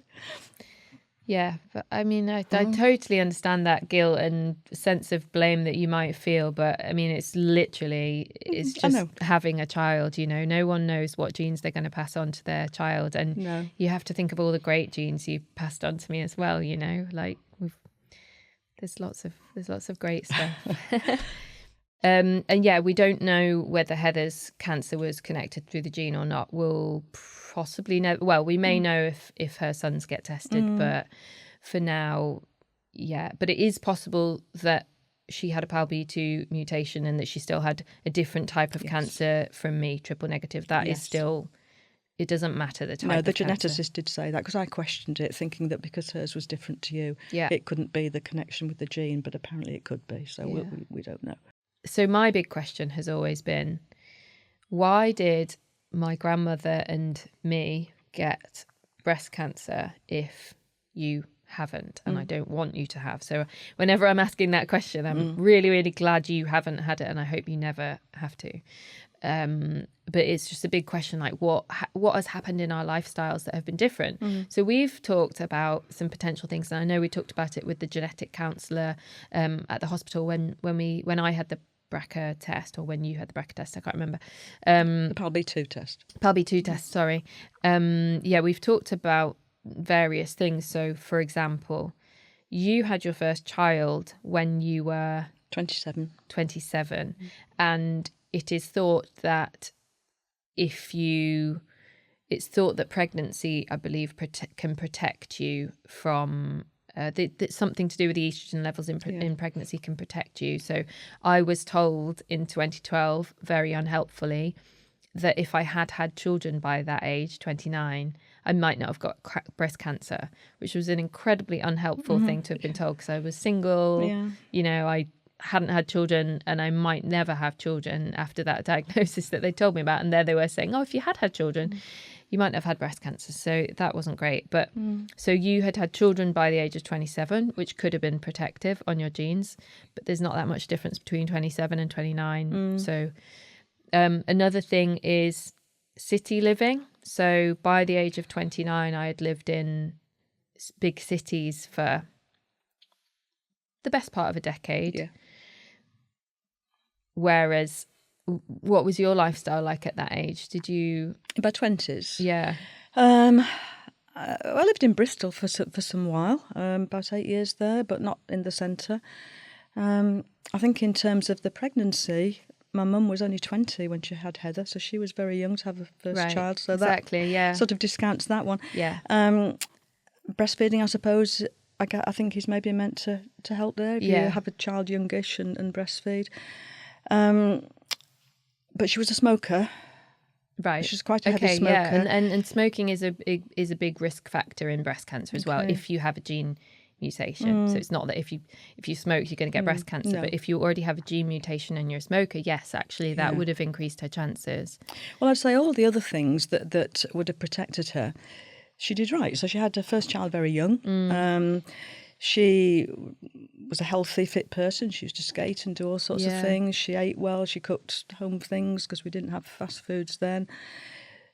Yeah, but I mean, I totally understand that guilt and sense of blame that you might feel, but I mean, it's just having a child, no one knows what genes they're going to pass on to their child. And you have to think of all the great genes you passed on to me as well, like there's lots of great stuff. And we don't know whether Heather's cancer was connected through the gene or not. We'll possibly know. Well, we may know if her sons get tested, but for now, But it is possible that she had a PALB2 mutation and that she still had a different type of cancer from me, triple negative. That is still. It doesn't matter the type. No, the of cancer. geneticist did say that, because I questioned it, thinking that because hers was different to you, it couldn't be the connection with the gene, but apparently it could be. So we don't know. So my big question has always been, why did my grandmother and me get breast cancer if you haven't? And I don't want you to have. So whenever I'm asking that question, I'm really, really glad you haven't had it, and I hope you never have to. But it's just a big question, like what has happened in our lifestyles that have been different. So we've talked about some potential things, and I know we talked about it with the genetic counsellor at the hospital when I had the BRCA test, or when you had the BRCA test, I can't remember. The PALB2 test. PALB2 test, sorry. We've talked about various things. So, for example, you had your first child when you were 27, and it is thought that it's thought that pregnancy, I believe, can protect you from. Something to do with the estrogen levels in pregnancy can protect you. So I was told in 2012, very unhelpfully, that if I had children by that age, 29, I might not have got breast cancer, which was an incredibly unhelpful thing to have been told, because I was single, I hadn't had children, and I might never have children after that diagnosis that they told me about. And there they were saying, if you had children, you might have had breast cancer. So that wasn't great. But so you had children by the age of 27, which could have been protective on your genes, but there's not that much difference between 27 and 29. So another thing is city living. So by the age of 29, I had lived in big cities for the best part of a decade. Yeah. Whereas, what was your lifestyle like at that age? Did you... In my 20s? Yeah. I lived in Bristol for some while, about 8 years there, but not in the centre. I think in terms of the pregnancy, my mum was only 20 when she had Heather, so she was very young to have a first child. So exactly, that sort of discounts that one. Yeah. Breastfeeding, I suppose, I think is maybe meant to help there if you have a child youngish and breastfeed. But she was a smoker. Right. She's quite a heavy smoker. Yeah. And smoking is a big risk factor in breast cancer as well, if you have a gene mutation. So it's not that if you smoke you're going to get breast cancer, but if you already have a gene mutation and you're a smoker, yes, actually that would have increased her chances. Well, I'd say all the other things that would have protected her, she did right. So she had her first child very young. She was a healthy, fit person. She used to skate and do all sorts of things. She ate well. She cooked home things because we didn't have fast foods then.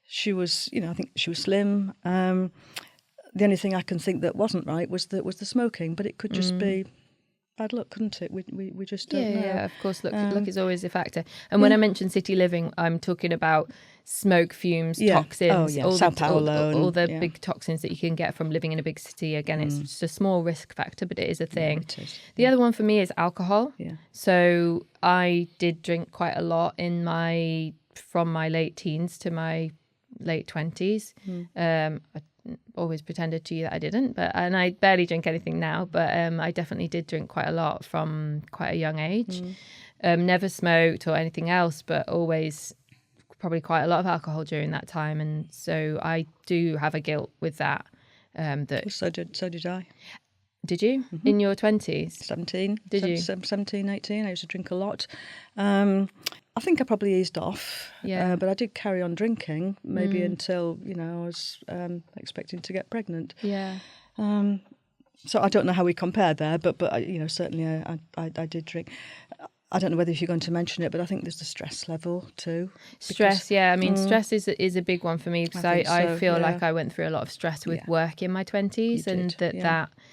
She was, I think she was slim. The only thing I can think that wasn't right was the smoking, but it could just be bad luck, couldn't it? We just don't know. Yeah, of course. Luck is always a factor. And when I mention city living, I'm talking about smoke, fumes, toxins, Sao Paulo, all the big toxins that you can get from living in a big city. Again, it's just a small risk factor, but it is a thing. It is. The other one for me is alcohol. Yeah. So I did drink quite a lot from my late teens to my late 20s. I always pretended to you that I didn't, and I barely drink anything now, but I definitely did drink quite a lot from quite a young age. Never smoked or anything else, but always probably quite a lot of alcohol during that time, and so I do have a guilt with that. So did I. Did you? In your 20s? 17. Did you? 17, 18. I used to drink a lot. I think I probably eased off. Yeah. But I did carry on drinking, maybe until, I was expecting to get pregnant. Yeah. So I don't know how we compare there, but certainly I did drink. I don't know whether you're going to mention it, but I think there's the stress level too. Stress, yeah. I mean, stress is a big one for me because I feel like I went through a lot of stress with work in my 20s,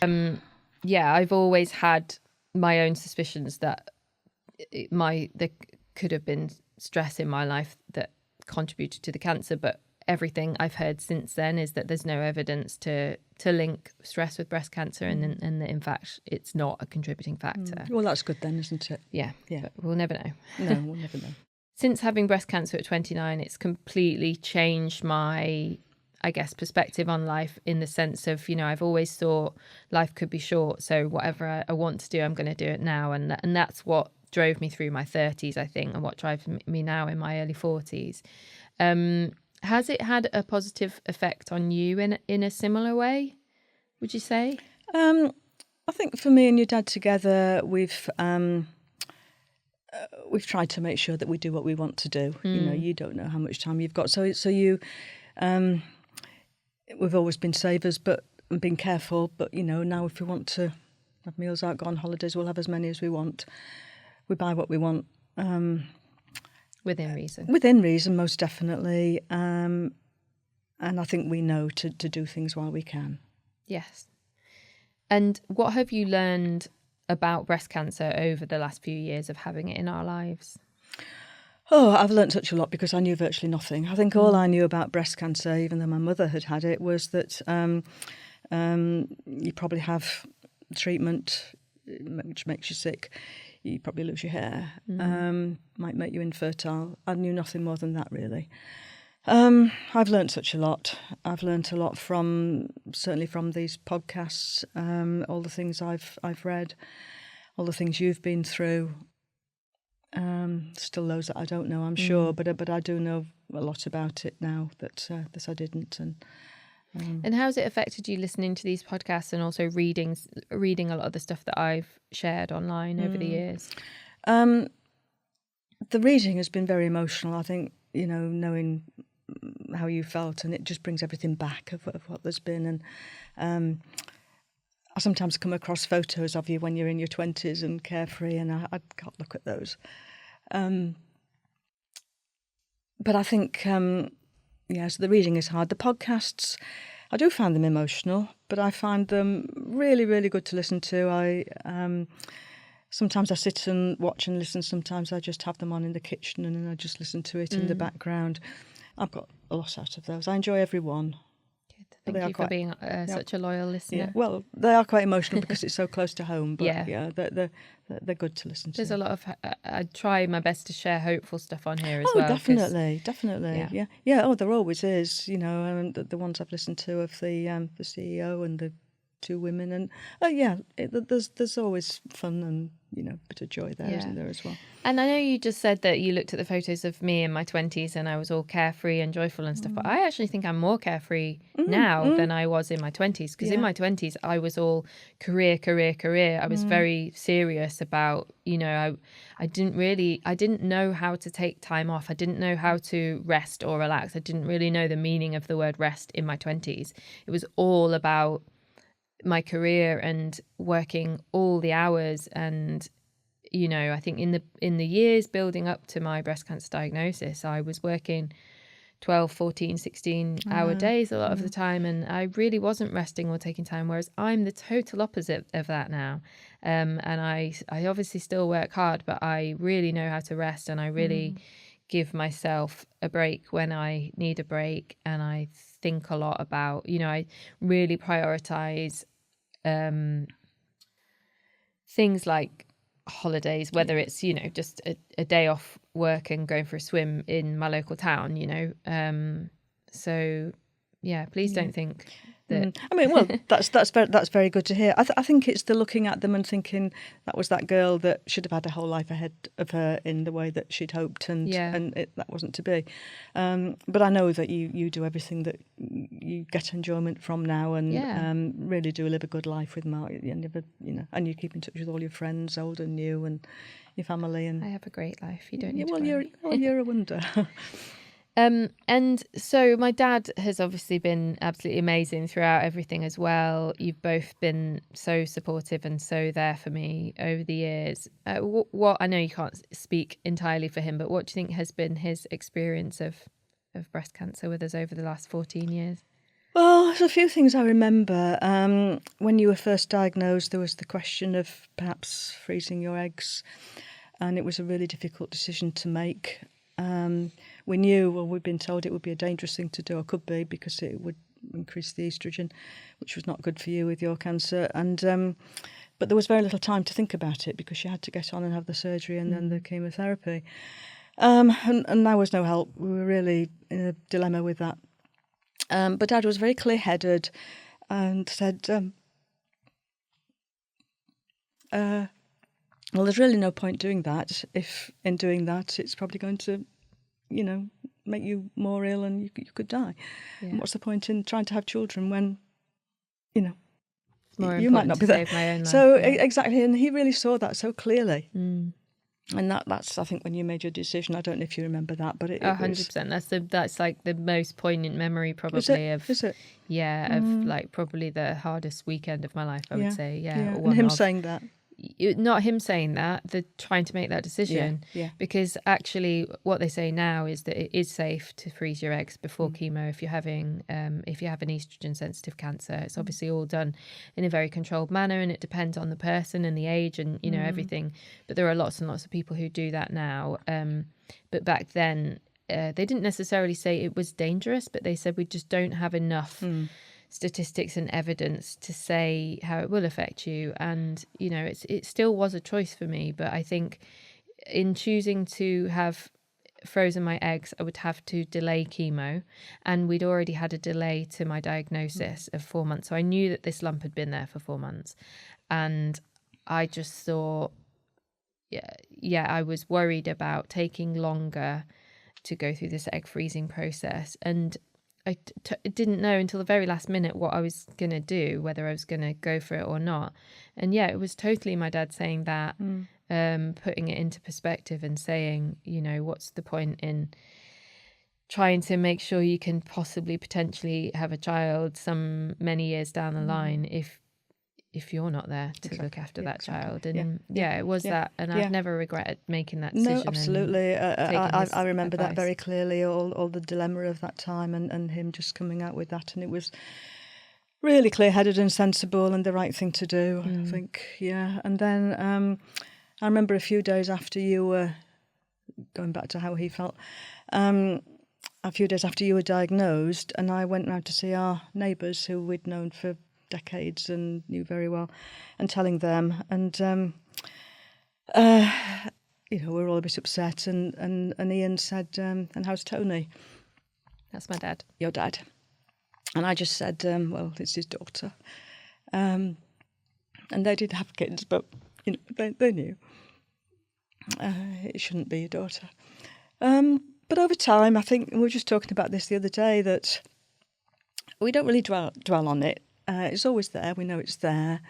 and I've always had my own suspicions that there could have been stress in my life that contributed to the cancer, but everything I've heard since then is that there's no evidence to link stress with breast cancer, and that in fact it's not a contributing factor. Well, that's good then, isn't it? Yeah. But we'll never know. No, we'll never know. Since having breast cancer at 29, it's completely changed my, I guess, perspective on life, in the sense of, I've always thought life could be short, so whatever I want to do, I'm going to do it now, and that's what drove me through my 30s, I think, and what drives me now in my early 40s. Has it had a positive effect on you in a similar way, would you say? I think for me and your dad together, we've tried to make sure that we do what we want to do. You don't know how much time you've got, so you. We've always been savers, but been careful. But now if we want to have meals out, go on holidays, we'll have as many as we want. We buy what we want. Within reason. Within reason, most definitely. And I think we know to do things while we can. Yes. And what have you learned about breast cancer over the last few years of having it in our lives? Oh, I've learnt such a lot because I knew virtually nothing. I think all I knew about breast cancer, even though my mother had it, was that you probably have treatment which makes you sick. You probably lose your hair, might make you infertile. I knew nothing more than that, really. I've learnt such a lot. I've learnt a lot certainly from these podcasts, all the things I've read, all the things you've been through. Still those that I don't know, I'm sure, but I do know a lot about it now that I didn't. And how's it affected you listening to these podcasts and also reading a lot of the stuff that I've shared online over the years? The reading has been very emotional. I think, knowing how you felt, and it just brings everything back of what there's been. And I sometimes come across photos of you when you're in your 20s and carefree, and I can't look at those. But I think, so the reading is hard. The podcasts I do find them emotional, but I find them really, really good to listen to. Sometimes I sit and watch and listen. Sometimes I just have them on in the kitchen and then I just listen to it in the background. I've got a lot out of those. I enjoy every one. Thank you for being such a loyal listener. Yeah, well, they are quite emotional because it's so close to home, but yeah, they're good to listen to. There's a lot of, I try my best to share hopeful stuff on here as well. Definitely. Yeah. Oh, there always is, and the ones I've listened to of the CEO and the two women, and there's always fun and a bit of joy there, isn't there, as well? And I know you just said that you looked at the photos of me in my 20s and I was all carefree and joyful and stuff, but I actually think I'm more carefree now than I was in my 20s, because in my 20s I was all career. I was very serious about, I didn't know how to take time off. I didn't know how to rest or relax. I didn't really know the meaning of the word rest in my 20s. It was all about my career and working all the hours. And I think in the years building up to my breast cancer diagnosis, I was working 12, 14, 16 hour days a lot of the time, and I really wasn't resting or taking time, whereas I'm the total opposite of that now. And I obviously still work hard, but I really know how to rest, and I really give myself a break when I need a break. And I think a lot about, I really prioritize things like holidays, whether it's just a day off work and going for a swim in my local town, so please don't think that that's very good to hear. I think it's the looking at them and thinking that was that girl that should have had a whole life ahead of her in the way that she'd hoped, and that wasn't to be. But I know that you do everything that you get enjoyment from now, and really do live a good life with Mark. And you keep in touch with all your friends, old and new, and your family. And I have a great life. You don't need to worry. You're a wonder. And so my dad has obviously been absolutely amazing throughout everything as well. You've both been so supportive and so there for me over the years. What I know you can't speak entirely for him, but what do you think has been his experience of breast cancer with us over the last 14 years? Well, there's a few things I remember. When you were first diagnosed, there was the question of perhaps freezing your eggs, and it was a really difficult decision to make. We knew, we'd been told it would be a dangerous thing to do, or could be, because it would increase the estrogen, which was not good for you with your cancer. And but there was very little time to think about it, because you had to get on and have the surgery and then the chemotherapy. And there was no help. We were really in a dilemma with that. But Dad was very clear-headed and said, well, there's really no point doing that. If in doing that, it's probably going to, make you more ill and you could die. Yeah. And what's the point in trying to have children when, you might not be there. Save my own life, so exactly, and he really saw that so clearly. And that's I think when you made your decision. I don't know if you remember that, but it 100%. That's like the most poignant memory probably of. Is it? Yeah, of like probably the hardest weekend of my life. I would say. Yeah. And him saying that. Not him saying that, the trying to make that decision. Because actually what they say now is that it is safe to freeze your eggs before chemo if you have an estrogen sensitive cancer. It's obviously all done in a very controlled manner, and it depends on the person and the age and everything, but there are lots and lots of people who do that now. But back then they didn't necessarily say it was dangerous, but they said we just don't have enough statistics and evidence to say how it will affect you. And it still was a choice for me, but I think in choosing to have frozen my eggs, I would have to delay chemo, and we'd already had a delay to my diagnosis of 4 months, so I knew that this lump had been there for 4 months, and I just thought I was worried about taking longer to go through this egg freezing process. And I didn't know until the very last minute what I was going to do, whether I was going to go for it or not. And it was totally my dad saying that, putting it into perspective and saying, what's the point in trying to make sure you can potentially have a child many years down the line if you're not there to look after that child. And it was that, and I've never regretted making that decision. No, absolutely. I remember advice. That very clearly, all the dilemma of that time, and him just coming out with that. And it was really clear-headed and sensible and the right thing to do, I think, yeah. And then I remember a few days after you were, going back to how he felt, a few days after you were diagnosed, and I went round to see our neighbours who we'd known for decades and knew very well, and telling them, and we were all a bit upset, and Ian said, and how's Tony? That's my dad. Your dad. And I just said, well, it's his daughter. And they did have kids, but they knew it shouldn't be your daughter. But over time, I think, we were just talking about this the other day, that we don't really dwell on it. It's always there. We know it's there.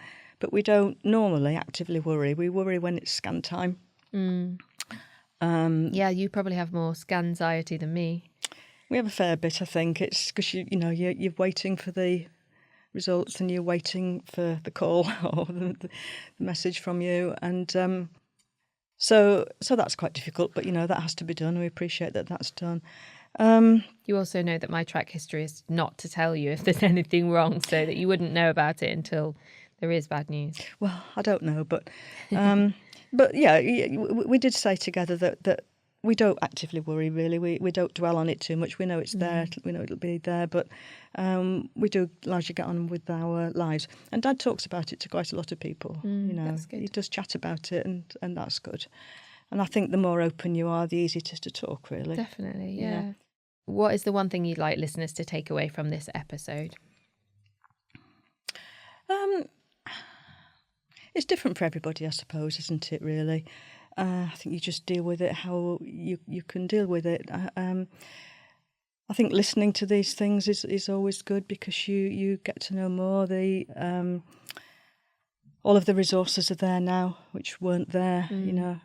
But we don't normally actively worry. We worry when it's scan time. Yeah, you probably have more scanxiety than me. We have a fair bit, I think. It's because you're waiting for the results, and you're waiting for the call or the message from you, and so that's quite difficult. But that has to be done. We appreciate that that's done. You also know that my track history is not to tell you if there's anything wrong, so that you wouldn't know about it until there is bad news. Well, I don't know, but but yeah, we did say together that we don't actively worry, really. We don't dwell on it too much. We know it's there. We know it'll be there, but we do largely get on with our lives. And Dad talks about it to quite a lot of people. That's good. He does chat about it, and that's good. And I think the more open you are, the easier it is to talk, really. Definitely, yeah. What is the one thing you'd like listeners to take away from this episode? It's different for everybody, I suppose, isn't it, really? I think you just deal with it how you can deal with it. I think listening to these things is always good, because you get to know more. All of the resources are there now, which weren't there.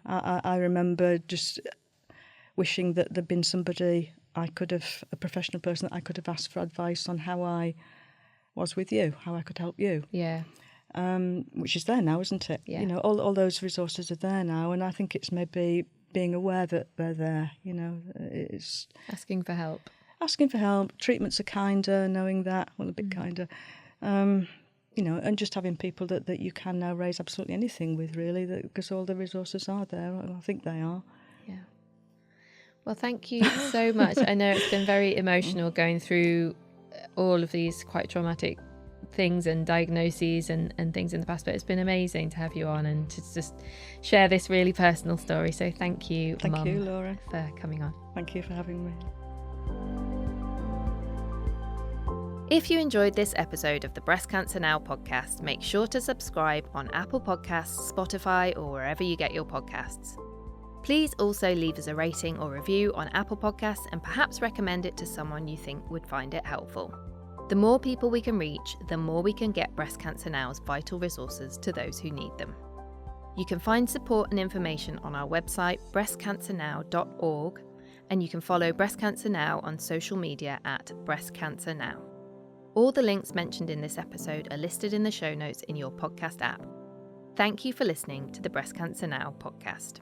I remember just wishing that there'd been somebody a professional person that I could have asked for advice on how I was with you, how I could help you. Yeah. Which is there now, isn't it? Yeah. All those resources are there now, and I think it's maybe being aware that they're there. It's asking for help. Treatments are kinder, knowing that, well, a bit kinder. And just having people that you can now raise absolutely anything with, really, because all the resources are there. I think they are. Yeah. Well, thank you so much. I know it's been very emotional going through all of these quite traumatic things and diagnoses and things in the past, but it's been amazing to have you on and to just share this really personal story. So thank you, Mum, Mum, you, Laura, for coming on. Thank you for having me. If you enjoyed this episode of the Breast Cancer Now podcast, make sure to subscribe on Apple Podcasts, Spotify, or wherever you get your podcasts. Please also leave us a rating or review on Apple Podcasts, and perhaps recommend it to someone you think would find it helpful. The more people we can reach, the more we can get Breast Cancer Now's vital resources to those who need them. You can find support and information on our website, breastcancernow.org, and you can follow Breast Cancer Now on social media at Breast Cancer Now. All the links mentioned in this episode are listed in the show notes in your podcast app. Thank you for listening to the Breast Cancer Now podcast.